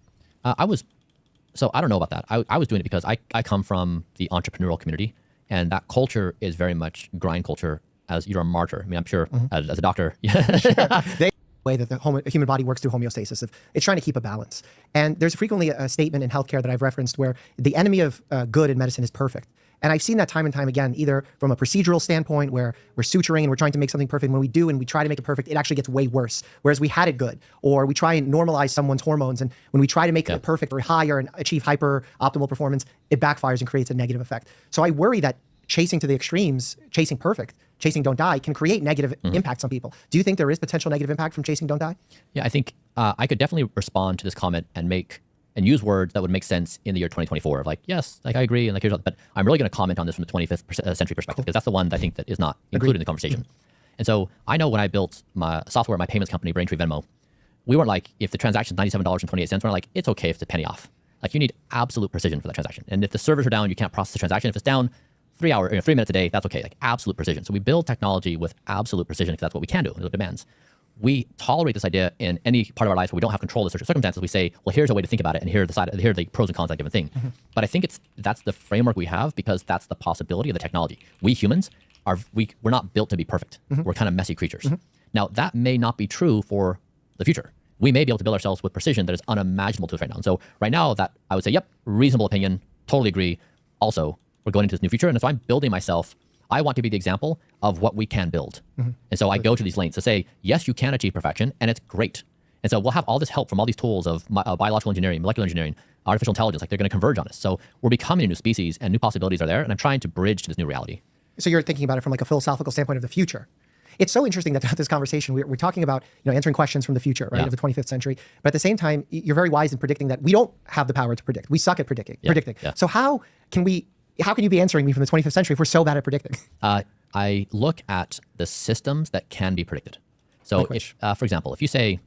S2: So I don't know about that. I was doing it because I come from the entrepreneurial community, and that culture is very much grind culture. As you're a martyr. I mean, I'm sure as a doctor.
S3: The way that the human body works through homeostasis, it's trying to keep a balance. And there's frequently a statement in healthcare that I've referenced where the enemy of good in medicine is perfect. And I've seen that time and time again, either from a procedural standpoint where we're suturing and we're trying to make something perfect. When we do and we try to make it perfect, it actually gets way worse. Whereas we had it good. Or we try and normalize someone's hormones. And when we try to make it perfect or higher and achieve hyper optimal performance, it backfires and creates a negative effect. So I worry that chasing to the extremes, chasing perfect, chasing don't die, can create negative impacts on people. Do you think there is potential negative impact from chasing don't die?
S2: Yeah, I think I could definitely respond to this comment and use words that would make sense in the year 2024 of like, yes, like I agree, and like here's, but I'm really going to comment on this from the 25th century perspective because that's the one that I think that is not included in the conversation. And so I know when I built my software, my payments company, Braintree Venmo, we weren't like, if the transaction's $97.28, we're like, it's okay if it's a penny off. Like you need absolute precision for that transaction. And if the servers are down, you can't process the transaction. If it's down 3 minutes a day, that's okay, like absolute precision. So we build technology with absolute precision because that's what we can do and it demands. We tolerate this idea in any part of our lives where we don't have control of certain circumstances. We say, well, here's a way to think about it, and here are the pros and cons of that given thing. But I think that's the framework we have because that's the possibility of the technology. We humans we're not built to be perfect. We're kind of messy creatures. Now that may not be true for the future. We may be able to build ourselves with precision that is unimaginable to us right now. And so right now, that I would say, yep, reasonable opinion, totally agree. Also, we're going into this new future, and so I'm building myself. I want to be the example of what we can build. And so I go to these lanes to say, yes, you can achieve perfection, and it's great. And so we'll have all this help from all these tools of biological engineering, molecular engineering, artificial intelligence, like they're going to converge on us. So we're becoming a new species, and new possibilities are there, and I'm trying to bridge to this new reality.
S3: So you're thinking about it from like a philosophical standpoint of the future. It's so interesting that throughout this conversation, we're talking about answering questions from the future, right, of the 25th century. But at the same time, you're very wise in predicting that we don't have the power to predict. We suck at predicting.
S2: Yeah.
S3: So how can you be answering me from the 25th century if we're so bad at predicting?
S2: I look at the systems that can be predicted. So, for example, if you say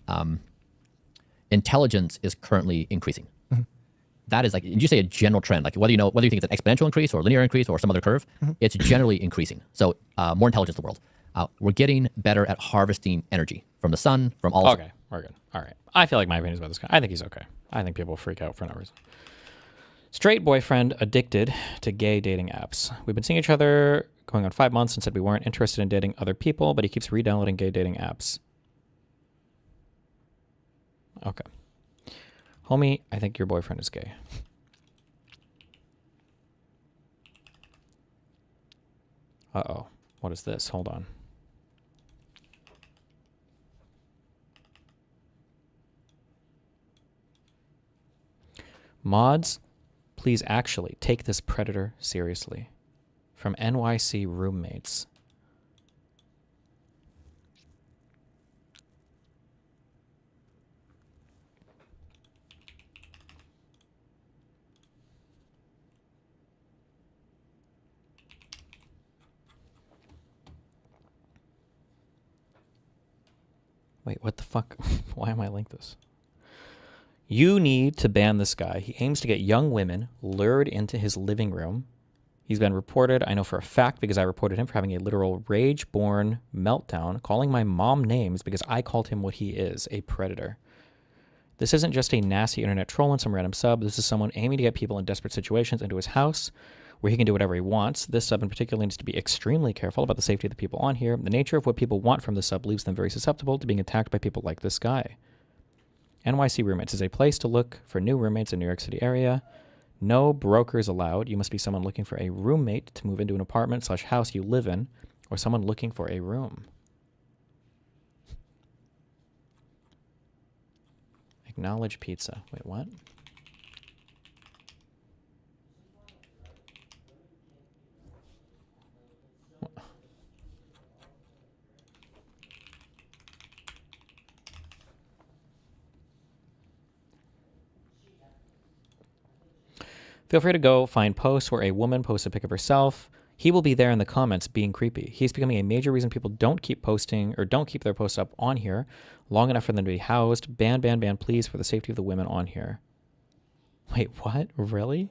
S2: intelligence is currently increasing, that is like, did you say a general trend? Like whether you think it's an exponential increase or a linear increase or some other curve, it's generally increasing. So more intelligence in the world. We're getting better at harvesting energy from the sun, from all.
S1: Okay, we're good. All right. I feel like my opinion is about this guy. I think he's okay. I think people freak out for no reason. Straight boyfriend addicted to gay dating apps. We've been seeing each other going on 5 months and said we weren't interested in dating other people, but he keeps re-downloading gay dating apps. Okay. Homie, I think your boyfriend is gay. Uh-oh. What is this? Hold on. Mods, please actually take this predator seriously. From NYC roommates. Wait, what the fuck? Why am I linked this? You need to ban this guy. He aims to get young women lured into his living room He's been reported, I know for a fact, because I reported him for having a literal rage-born meltdown, calling my mom names because I called him what he is, a predator. This isn't just a nasty internet troll and some random sub. This is someone aiming to get people in desperate situations into his house where he can do whatever he wants. This sub in particular needs to be extremely careful about the safety of the people on here. The nature of what people want from the sub leaves them very susceptible to being attacked by people like this guy. NYC Roommates is a place to look for new roommates in New York City area. No brokers allowed. You must be someone looking for a roommate to move into an apartment/house you live in, or someone looking for a room. Acknowledge pizza. Wait, what? Feel free to go find posts where a woman posts a pic of herself. He will be there in the comments being creepy. He's becoming a major reason people don't keep posting or don't keep their posts up on here long enough for them to be housed. Ban, ban, ban, please, for the safety of the women on here. Wait, what? Really?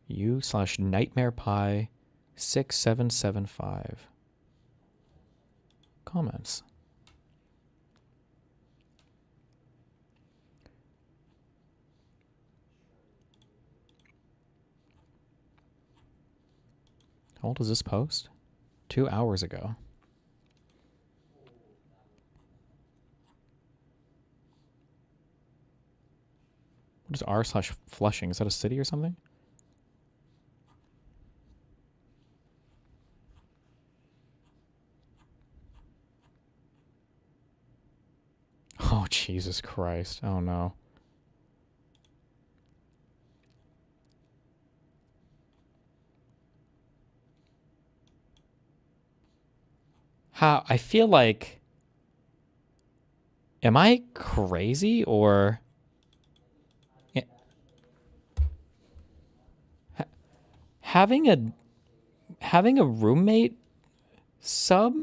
S1: U/NightmarePie 6775. Comments. How old is this post? 2 hours ago. What is r/Flushing? Is that a city or something? Oh, Jesus Christ. Oh, no. How? I feel like... Am I crazy or... Having a roommate sub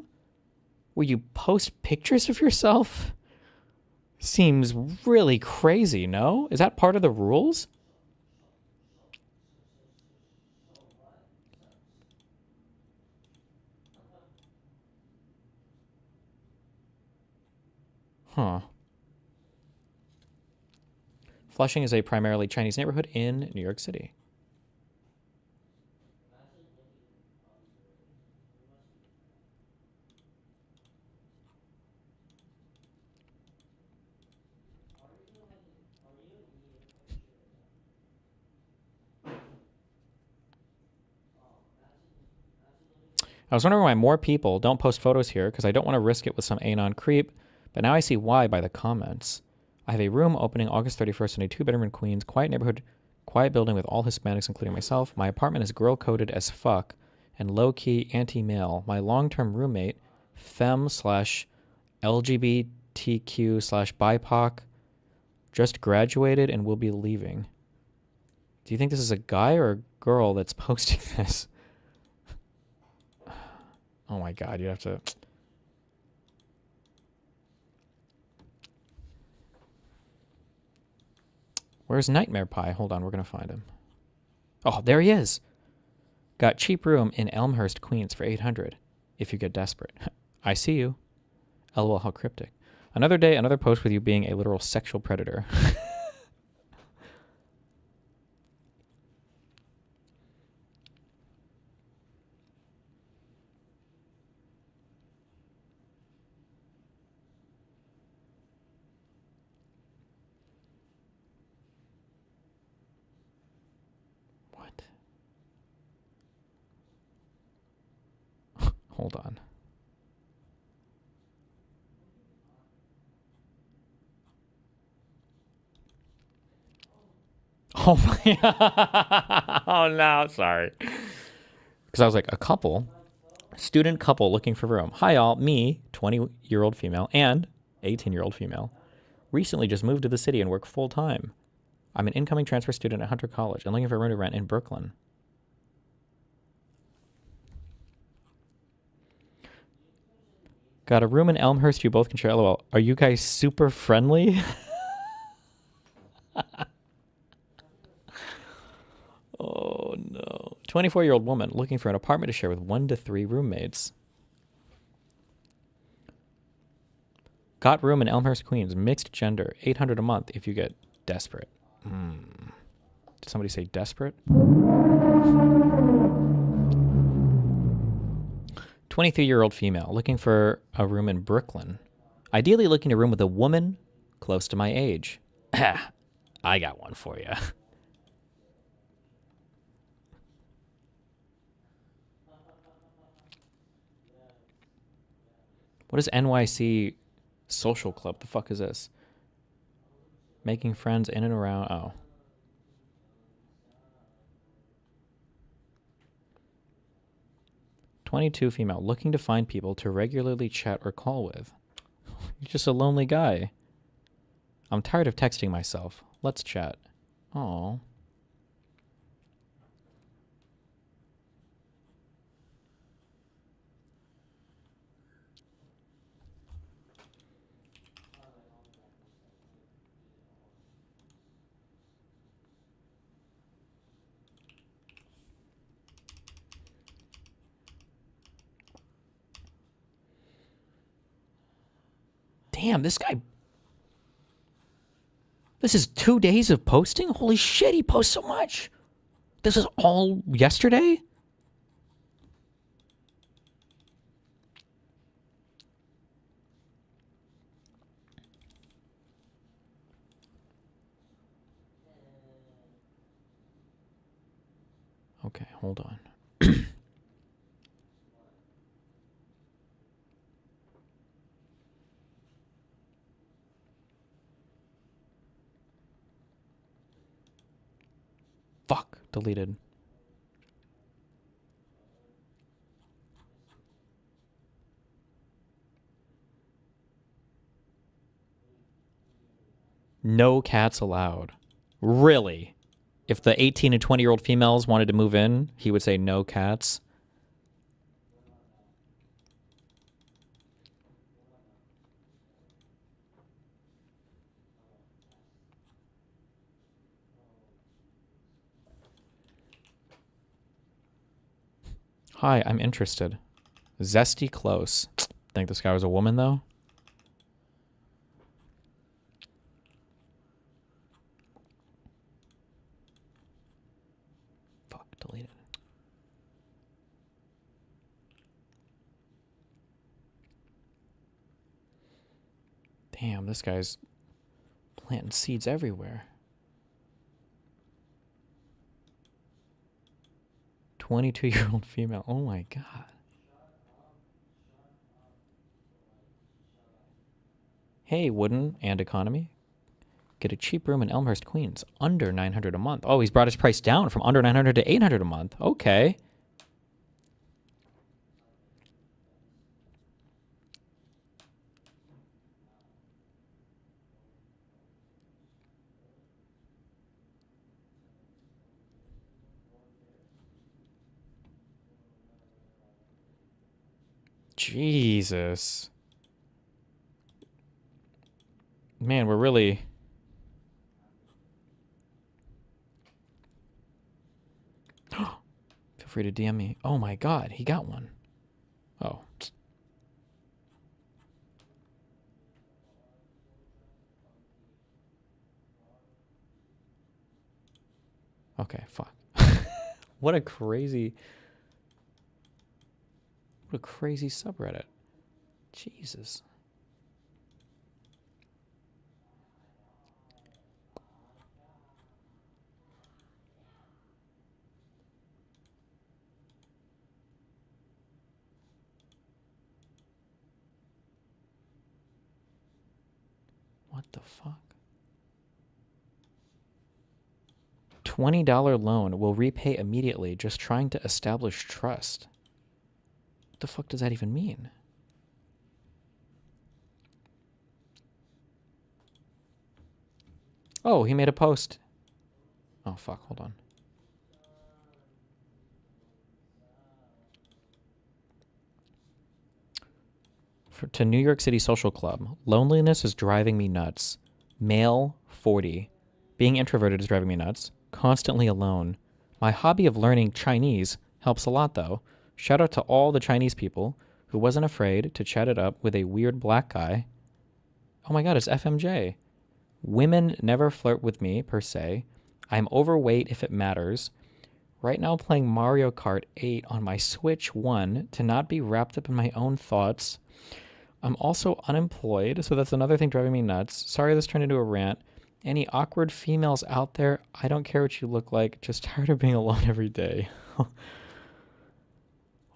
S1: where you post pictures of yourself seems really crazy, no? Is that part of the rules? Huh. Flushing is a primarily Chinese neighborhood in New York City. I was wondering why more people don't post photos here because I don't want to risk it with some anon creep, but now I see why by the comments. I have a room opening August 31st in a 2-bedroom in Queens, quiet neighborhood, quiet building with all Hispanics, including myself. My apartment is girl-coded as fuck and low-key anti-male. My long-term roommate, femme/LGBTQ/BIPOC, just graduated and will be leaving. Do you think this is a guy or a girl that's posting this? Oh my God, you have to... Where's Nightmare Pie? Hold on, we're going to find him. Oh, there he is. Got cheap room in Elmhurst, Queens for $800 if you get desperate. I see you. LOL, how cryptic. Another day, another post with you being a literal sexual predator. What? Hold on. Oh my God. Oh no, sorry. Because I was like, a couple, student couple looking for room. Hi all, me, 20-year-old female and 18-year-old female, recently just moved to the city and work full time. I'm an incoming transfer student at Hunter College and looking for a room to rent in Brooklyn. Got a room in Elmhurst you both can share. LOL. Are you guys super friendly? Oh no. 24-year-old woman looking for an apartment to share with 1 to 3 roommates. Got room in Elmhurst, Queens. Mixed gender. $800 a month if you get desperate. Did somebody say desperate? 23-year-old female looking for a room in Brooklyn. Ideally looking to room with a woman close to my age. I got one for you. What is NYC Social Club? The fuck is this? Making friends in and around. Oh. "22 female looking to find people to regularly chat or call with." You're just a lonely guy. "I'm tired of texting myself. Let's chat." Oh. Damn, this guy. This is 2 days of posting? Holy shit, he posts so much. This is all yesterday? Okay, hold on. Fuck, deleted. No cats allowed. Really? If the 18 and 20-year-old females wanted to move in, he would say no cats. Hi, I'm interested. Zesty close. Think this guy was a woman, though? Fuck, deleted. Damn, this guy's planting seeds everywhere. 22-year-old female. Oh my god. Hey, Wooden and Economy. Get a cheap room in Elmhurst, Queens. Under $900 a month. Oh, he's brought his price down from under $900 to $800 a month. Okay. Jesus. Man, we're really... Feel free to DM me. Oh my god, he got one. Oh. Okay, fuck. What a crazy... What a crazy subreddit. Jesus. What the fuck? $20 loan will repay immediately, just trying to establish trust. What the fuck does that even mean? Oh, he made a post. Oh, fuck, hold on. to New York City Social Club. Loneliness is driving me nuts. Male, 40. Being introverted is driving me nuts. Constantly alone. My hobby of learning Chinese helps a lot, though. Shout out to all the Chinese people who wasn't afraid to chat it up with a weird black guy. Oh my god, it's FMJ. Women never flirt with me, per se. I'm overweight if it matters. Right now playing Mario Kart 8 on my Switch 1 to not be wrapped up in my own thoughts. I'm also unemployed, so that's another thing driving me nuts. Sorry this turned into a rant. Any awkward females out there? I don't care what you look like. Just tired of being alone every day.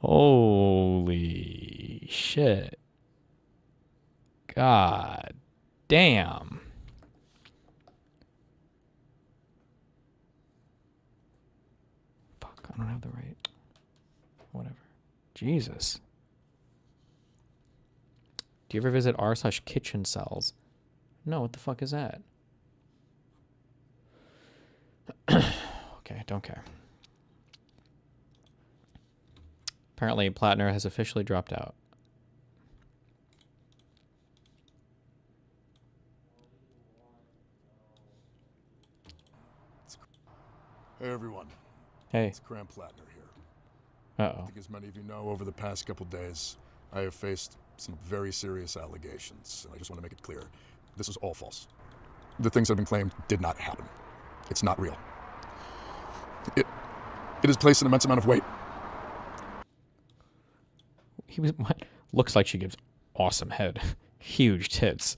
S1: Holy shit. God damn. Fuck, I don't have the right. Whatever. Jesus. Do you ever visit r/kitchen cells? No, what the fuck is that? Okay, don't care. Apparently, Plattner has officially dropped out.
S4: Hey everyone,
S1: Hey.
S4: it's Graham Plattner here. I
S1: Uh-oh.
S4: think as many of you know, over the past couple days, I have faced some very serious allegations, and I just want to make it clear, this is all false. The things that have been claimed did not happen. It's not real. It has placed an immense amount of weight.
S1: He was what? Looks like she gives awesome head. Huge tits.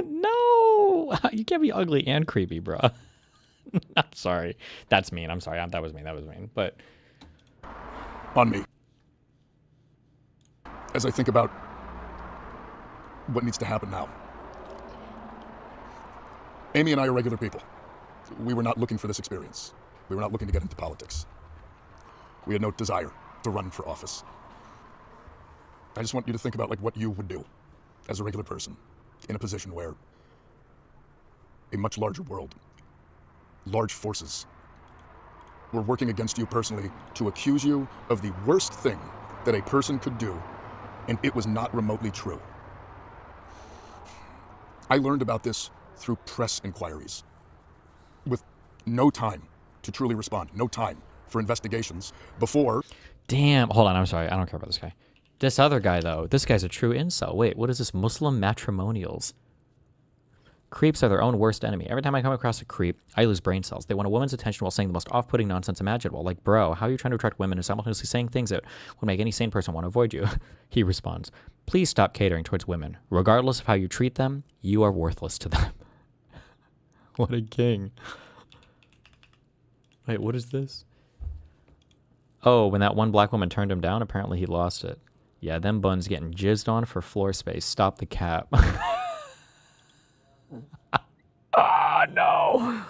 S1: No! You can't be ugly and creepy, bruh. I'm sorry. That's mean. I'm sorry. That was mean. That was mean. But
S4: On me. As I think about what needs to happen now. Amy and I are regular people. We were not looking for this experience. We were not looking to get into politics. We had no desire to run for office. I just want you to think about like what you would do as a regular person in a position where a much larger world, large forces, were working against you personally to accuse you of the worst thing that a person could do, and it was not remotely true. I learned about this through press inquiries, with no time to truly respond, no time for investigations before.
S1: damn. Hold on. I'm sorry. I don't care about this guy. This other guy, though. This guy's a true incel. Wait, what is this? Muslim matrimonials. Creeps are their own worst enemy. Every time I come across a creep, I lose brain cells. They want a woman's attention while saying the most off-putting nonsense imaginable. Like, bro, how are you trying to attract women and simultaneously saying things that would make any sane person want to avoid you? He responds, please stop catering towards women. Regardless of how you treat them, you are worthless to them. What a king. Wait, what is this? Oh, when that one black woman turned him down, apparently he lost it. Yeah, them buns getting jizzed on for floor space. Stop the cap. Ah, no.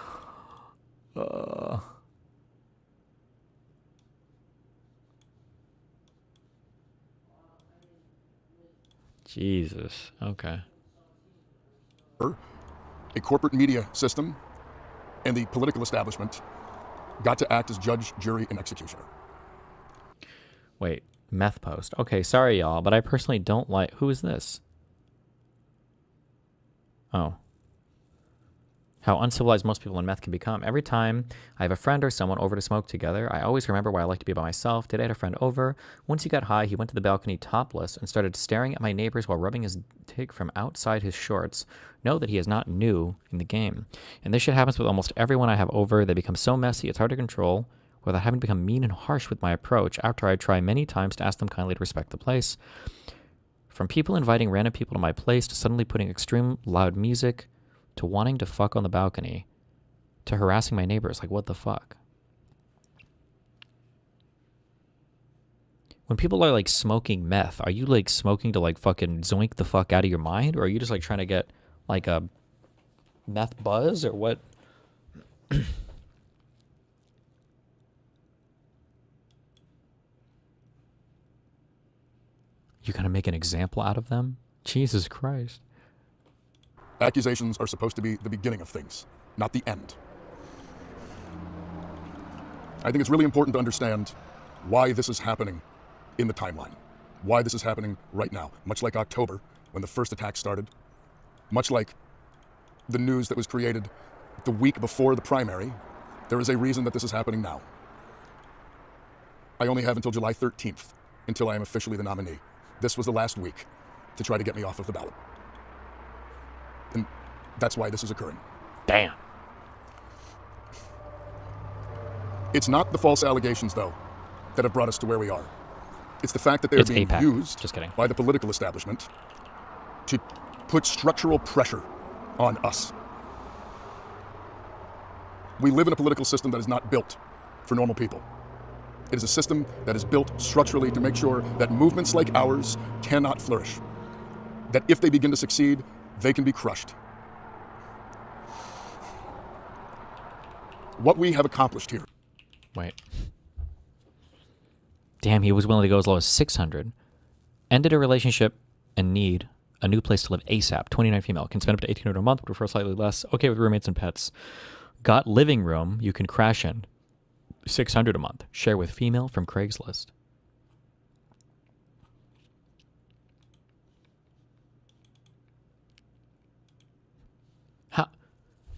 S1: Jesus. Okay.
S4: A corporate media system and the political establishment got to act as judge, jury, and executioner.
S1: Wait, meth post. Okay, sorry, y'all, but I personally don't like... Who is this? Oh. How uncivilized most people in meth can become. Every time I have a friend or someone over to smoke together, I always remember why I like to be by myself. Today I had a friend over. Once he got high, he went to the balcony topless and started staring at my neighbors while rubbing his dick from outside his shorts. Know that he is not new in the game. And this shit happens with almost everyone I have over. They become so messy, it's hard to control without having to become mean and harsh with my approach after I try many times to ask them kindly to respect the place. From people inviting random people to my place to suddenly putting extreme loud music to wanting to fuck on the balcony, to harassing my neighbors. Like, what the fuck? When people are, like, smoking meth, are you, like, smoking to, like, fucking zoink the fuck out of your mind? Or are you just, like, trying to get, like, a meth buzz? Or what? You gonna make an example out of them? Jesus Christ.
S4: Accusations are supposed to be the beginning of things, not the end. I think it's really important to understand why this is happening in the timeline. why this is happening right now. Much like October, when the first attack started, much like the news that was created the week before the primary, there is a reason that this is happening now. I only have until July 13th until I am officially the nominee. This was the last week to try to get me off of the ballot. And that's why this is occurring.
S1: Damn.
S4: It's not the false allegations, though, that have brought us to where we are. It's the fact that they're
S1: It's
S4: being
S1: AIPAC.
S4: used
S1: Just kidding.
S4: by the political establishment to put structural pressure on us. We live in a political system that is not built for normal people. It is a system that is built structurally to make sure that movements like ours cannot flourish. That if they begin to succeed, they can be crushed. What we have accomplished here.
S1: Wait. Damn, he was willing to go as low as 600. Ended a relationship and need a new place to live ASAP. 29 female. Can spend up to 1,800 a month, prefer slightly less. Okay with roommates and pets. Got living room you can crash in. 600 a month. Share with female from Craigslist. How?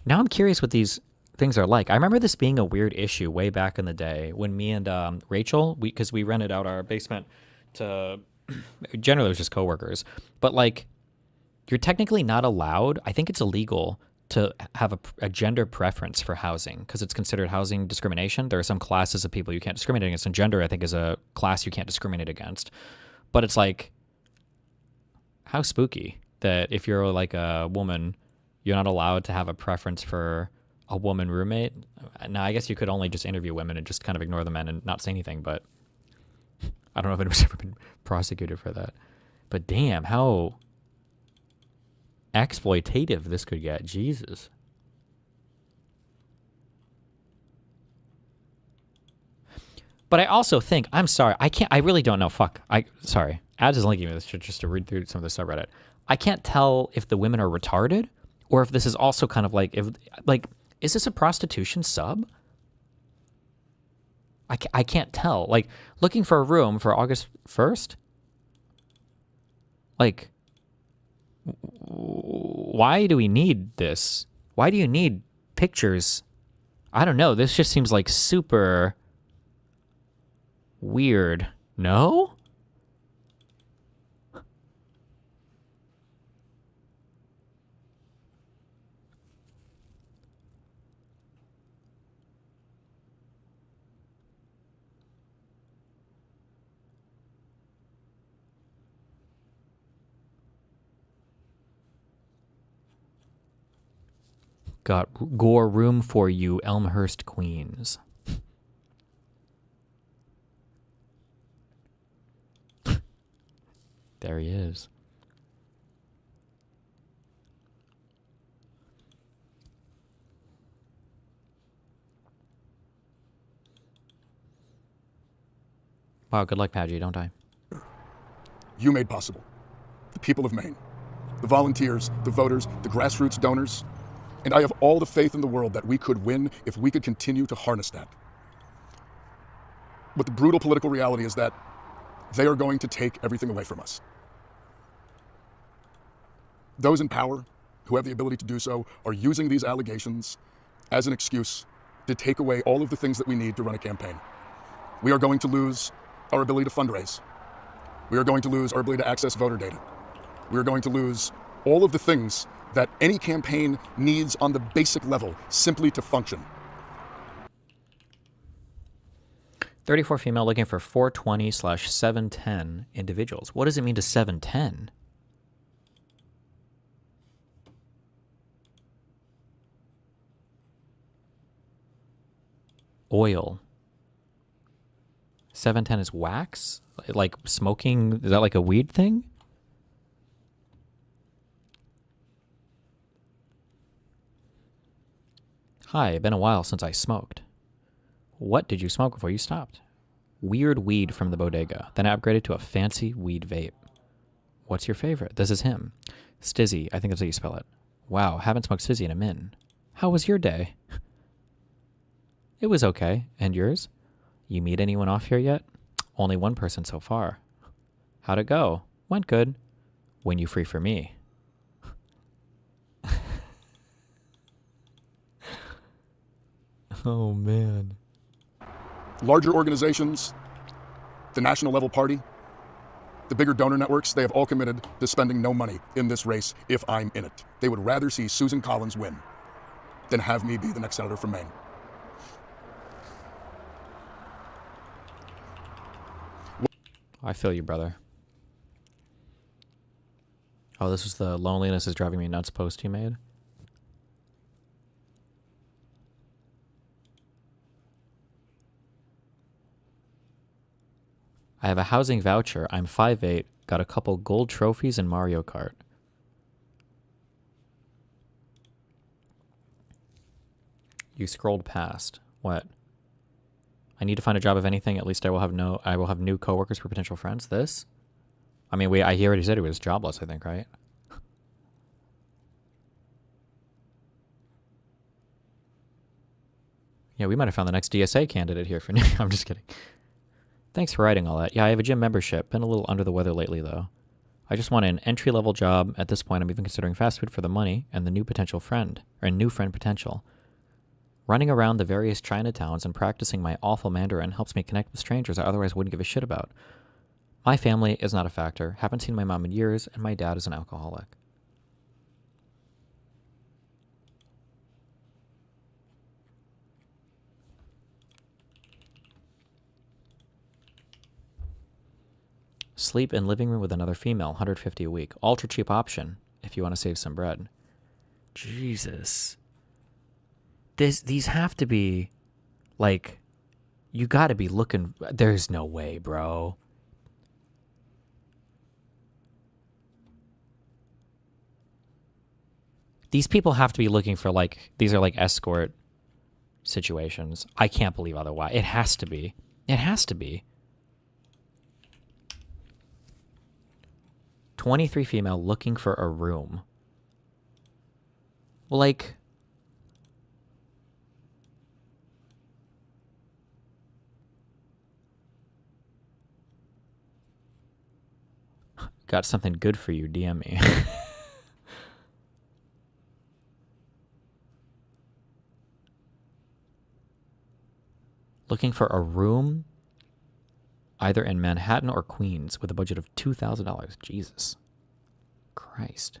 S1: Now I'm curious what these things are like. I remember this being a weird issue way back in the day when me and Rachel, because we rented out our basement to, generally it was just coworkers, but like you're technically not allowed, I think it's illegal to have a gender preference for housing because it's considered housing discrimination. There are some classes of people you can't discriminate against, and gender I think is a class you can't discriminate against. But it's like, how spooky that if you're like a woman, you're not allowed to have a preference for a woman roommate. Now, I guess you could only just interview women and just kind of ignore the men and not say anything, but I don't know if anyone's ever been prosecuted for that. But damn, how exploitative this could get. Jesus. But I also think, I'm sorry, I really don't know. Sorry. Ads is linking me this just to read through some of the subreddit. I can't tell if the women are retarded or if this is also kind of like, is this a prostitution sub? I can't tell. Like, looking for a room for August 1st? Like, why do we need this? Why do you need pictures? I don't know. This just seems like super weird. No? Got gore room for you, Elmhurst, Queens. There he is. Wow, good luck, Padgy. Don't die.
S4: You made possible. The people of Maine. The volunteers, the voters, the grassroots donors. And I have all the faith in the world that we could win if we could continue to harness that. But the brutal political reality is that they are going to take everything away from us. Those in power, who have the ability to do so, are using these allegations as an excuse to take away all of the things that we need to run a campaign. We are going to lose our ability to fundraise. We are going to lose our ability to access voter data. We are going to lose all of the things that any campaign needs on the basic level simply to function.
S1: 34 female looking for 420/710 individuals. What does it mean to 710? Oil. 710 is wax? Like smoking? Is that like a weed thing? Hi, been a while since I smoked. What did you smoke before you stopped? Weird weed from the bodega. Then I upgraded to a fancy weed vape. What's your favorite? This is him. Stizzy, I think that's how you spell it. Wow, haven't smoked Stizzy in a min. How was your day? It was okay. And yours? You meet anyone off here yet? Only one person so far. How'd it go? Went good. When you free for me? Oh, man.
S4: Larger organizations, the national level party, the bigger donor networks, they have all committed to spending no money in this race if I'm in it. They would rather see Susan Collins win than have me be the next senator from Maine.
S1: I feel you, brother. Oh, this was the loneliness is driving me nuts post you made? I have a housing voucher. I'm 5'8", got a couple gold trophies in Mario Kart. You scrolled past. What? I need to find a job if anything. At least I will have new coworkers for potential friends. This? I mean, he already said he was jobless, I think, right? Yeah, we might have found the next DSA candidate here for now. I'm just kidding. Thanks for writing all that. Yeah, I have a gym membership. Been a little under the weather lately, though. I just want an entry-level job. At this point, I'm even considering fast food for the money and the new potential friend, or new friend potential. Running around the various Chinatowns and practicing my awful Mandarin helps me connect with strangers I otherwise wouldn't give a shit about. My family is not a factor. Haven't seen my mom in years, and my dad is an alcoholic. Sleep in living room with another female, $150 a week. Ultra cheap option if you want to save some bread. Jesus. These have to be, like, you got to be looking. There's no way, bro. These people have to be looking for, like, these are like escort situations. I can't believe otherwise. It has to be. It has to be. 23 female looking for a room. Well, like, got something good for you, DM me. Looking for a room either in Manhattan or Queens with a budget of $2,000. Jesus Christ.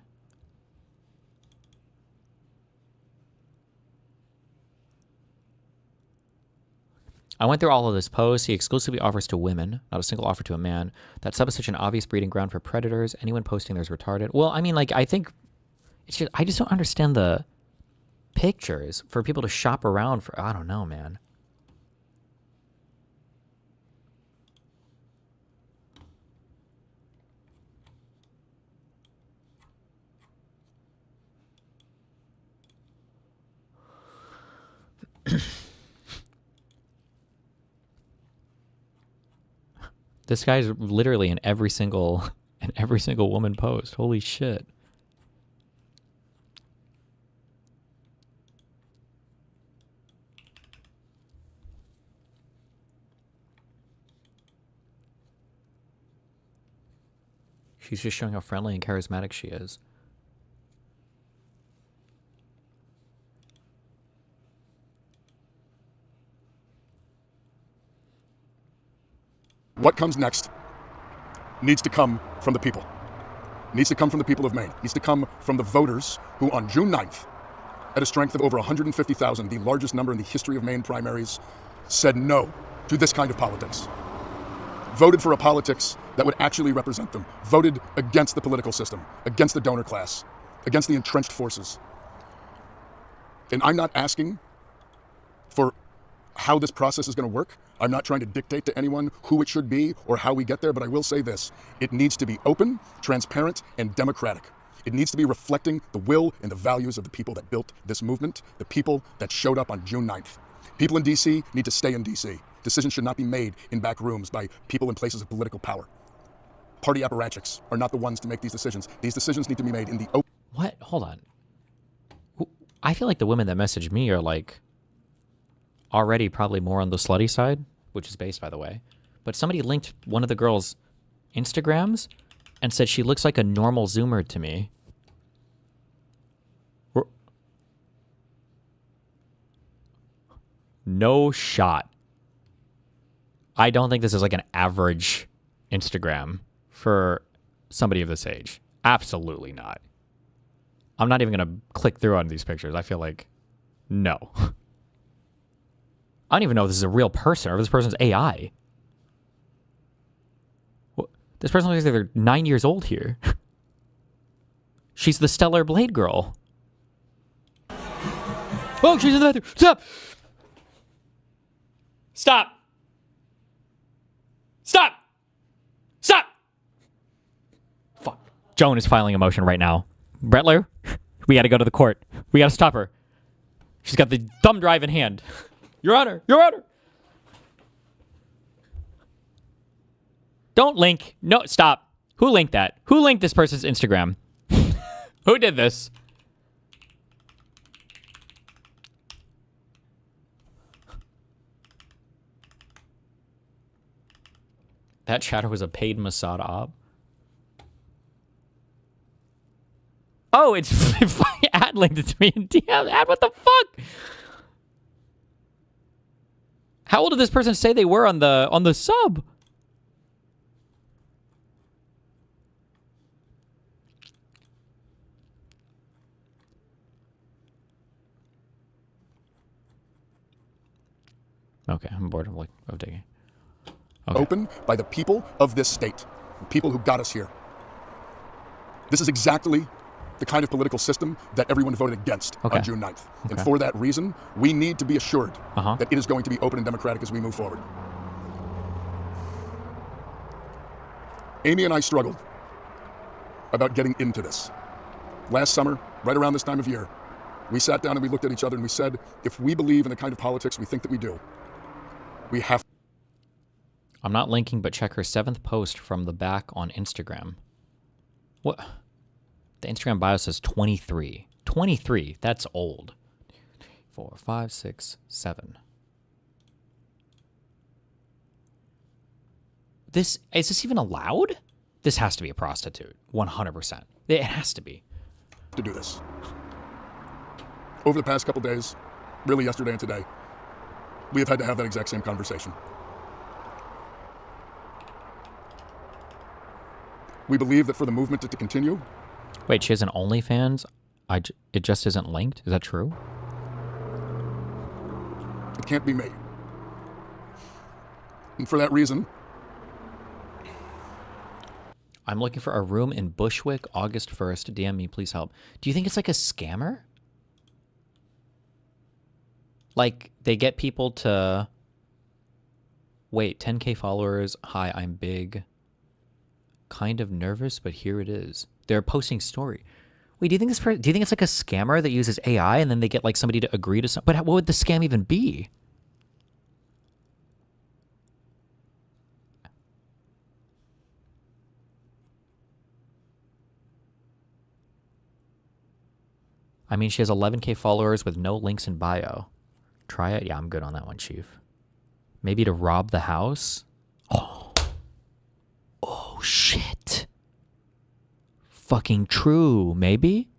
S1: I went through all of this post. He exclusively offers to women, not a single offer to a man. That sub is such an obvious breeding ground for predators. Anyone posting there's retarded. Well, I mean, like, I think it's just, I just don't understand the pictures for people to shop around for. I don't know, man. This guy's literally in every single woman post. Holy shit. She's just showing how friendly and charismatic she is.
S4: What comes next needs to come from the people. Needs to come from the people of Maine. Needs to come from the voters who on June 9th, at a strength of over 150,000, the largest number in the history of Maine primaries, said no to this kind of politics. Voted for a politics that would actually represent them. Voted against the political system, against the donor class, against the entrenched forces. And I'm not asking for how this process is going to work. I'm not trying to dictate to anyone who it should be or how we get there, but I will say this. It needs to be open, transparent, and democratic. It needs to be reflecting the will and the values of the people that built this movement, the people that showed up on June 9th. People in D.C. need to stay in D.C. Decisions should not be made in back rooms by people in places of political power. Party apparatchiks are not the ones to make these decisions. These decisions need to be made in the open.
S1: What? Hold on. I feel like the women that message me are like already probably more on the slutty side, which is based, by the way. But somebody linked one of the girls Instagrams and said she looks like a normal Zoomer to me. No shot. I don't think this is like an average Instagram for somebody of this age. Absolutely not. I'm not even going to click through on these pictures. I feel like, no. I don't even know if this is a real person or if this person's AI. This person looks like they're 9 years old here. She's the Stellar Blade girl. Oh, she's in the bathroom. Stop! Stop! Stop! Stop! Fuck. Joan is filing a motion right now. Brettler, we gotta go to the court. We gotta stop her. She's got the thumb drive in hand. Your Honor! Your Honor! Don't link. No, stop. Who linked that? Who linked this person's Instagram? Who did this? That chatter was a paid Mossad op. Oh, it's ad linked it to me in DM. Ad, what the fuck? How old did this person say they were on the sub? Okay, I'm bored of digging. Okay.
S4: Open by the people of this state, the people who got us here. This is exactly the kind of political system that everyone voted against on June 9th. And for that reason, we need to be assured that it is going to be open and democratic as we move forward. Amy and I struggled about getting into this. Last summer, right around this time of year, we sat down and we looked at each other and we said, if we believe in the kind of politics we think that we do, we have.
S1: I'm not linking, but check her 7th post from the back on Instagram. What? The Instagram bio says 23. 23. That's old. 4, 5, 6, 7. Is this even allowed? This has to be a prostitute. 100%. It has to be.
S4: To do this. Over the past couple days, really yesterday and today, we have had to have that exact same conversation. We believe that for the movement to continue.
S1: Wait, she has an OnlyFans? It just isn't linked? Is that true?
S4: It can't be made. And for that reason,
S1: I'm looking for a room in Bushwick, August 1st. DM me, please help. Do you think it's like a scammer? Like, they get people to... Wait, 10K followers. Hi, I'm big. Kind of nervous, but here it is. They're posting story. Wait, do you think it's like a scammer that uses AI and then they get like somebody to agree to something? But what would the scam even be? I mean, she has 11K followers with no links in bio. Try it? Yeah, I'm good on that one, Chief. Maybe to rob the house? Oh, shit. Fucking true, maybe?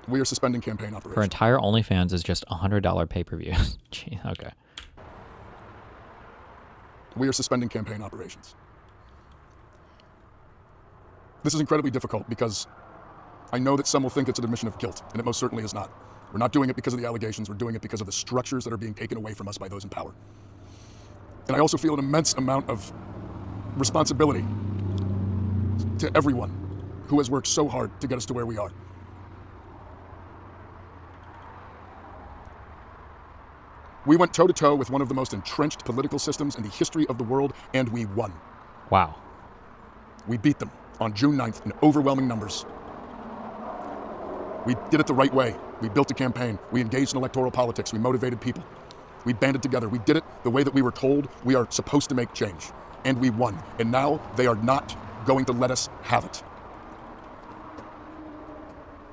S4: we are suspending campaign operations.
S1: Her entire OnlyFans is just $100 pay-per-view. Gee, okay.
S4: We are suspending campaign operations. This is incredibly difficult because I know that some will think it's an admission of guilt, and it most certainly is not. We're not doing it because of the allegations. We're doing it because of the structures that are being taken away from us by those in power. And I also feel an immense amount of responsibility to everyone who has worked so hard to get us to where we are. We went toe-to-toe with one of the most entrenched political systems in the history of the world, and we won.
S1: Wow.
S4: We beat them on June 9th in overwhelming numbers. We did it the right way. We built a campaign. We engaged in electoral politics. We motivated people. We banded together. We did it the way that we were told we are supposed to make change. And we won. And now they are not going to let us have it.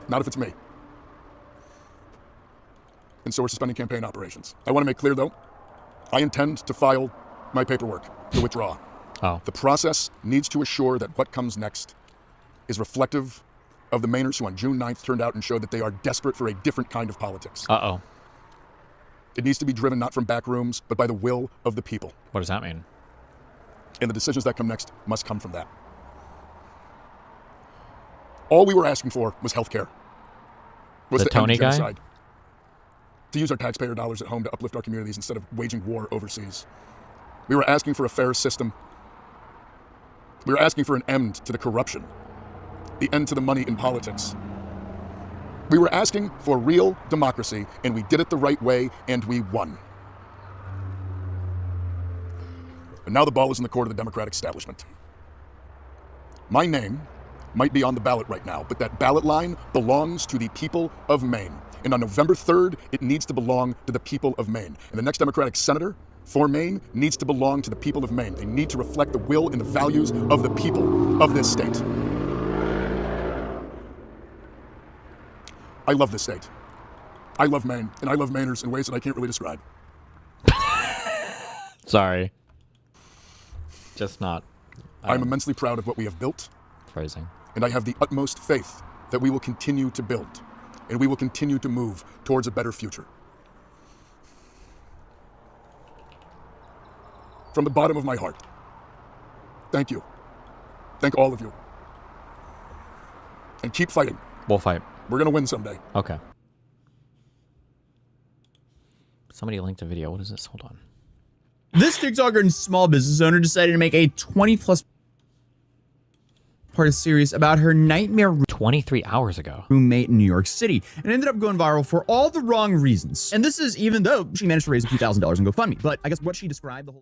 S4: Not if it's me. and so we're suspending campaign operations. I want to make clear, though, I intend to file my paperwork to withdraw.
S1: Oh,
S4: The process needs to assure that what comes next is reflective of the Mainers who on June 9th turned out and showed that they are desperate for a different kind of politics.
S1: uh-oh.
S4: It needs to be driven not from back rooms, but by the will of the people.
S1: What does that mean?
S4: And the decisions that come next must come from that. All we were asking for was health care. Was
S1: The
S4: to end
S1: Tony guy?
S4: genocide. To use our taxpayer dollars at home to uplift our communities instead of waging war overseas. We were asking for a fair system. We were asking for an end to the corruption, the end to the money in politics. We were asking for real democracy, and we did it the right way, and we won. And now the ball is in the court of the Democratic establishment. My name might be on the ballot right now, but that ballot line belongs to the people of Maine. And on November 3rd, it needs to belong to the people of Maine. And the next Democratic senator for Maine needs to belong to the people of Maine. They need to reflect the will and the values of the people of this state. I love this state. I love Maine, and I love Mainers in ways that I can't really describe.
S1: Sorry. Just not
S4: I'm immensely proud of what we have built,
S1: phrasing.
S4: and I have the utmost faith that we will continue to build, and we will continue to move towards a better future. From the bottom of my heart, thank you. Thank all of you. And keep fighting.
S1: We'll fight.
S4: We're going to win someday.
S1: Okay. Somebody linked a video. What is this? Hold on.
S5: This TikToker and small business owner decided to make a 20+ part series about her nightmare
S1: 23 hours ago.
S5: roommate in New York City, and ended up going viral for all the wrong reasons. And this is even though she managed to raise a few $1,000s in GoFundMe. But I guess what she described the whole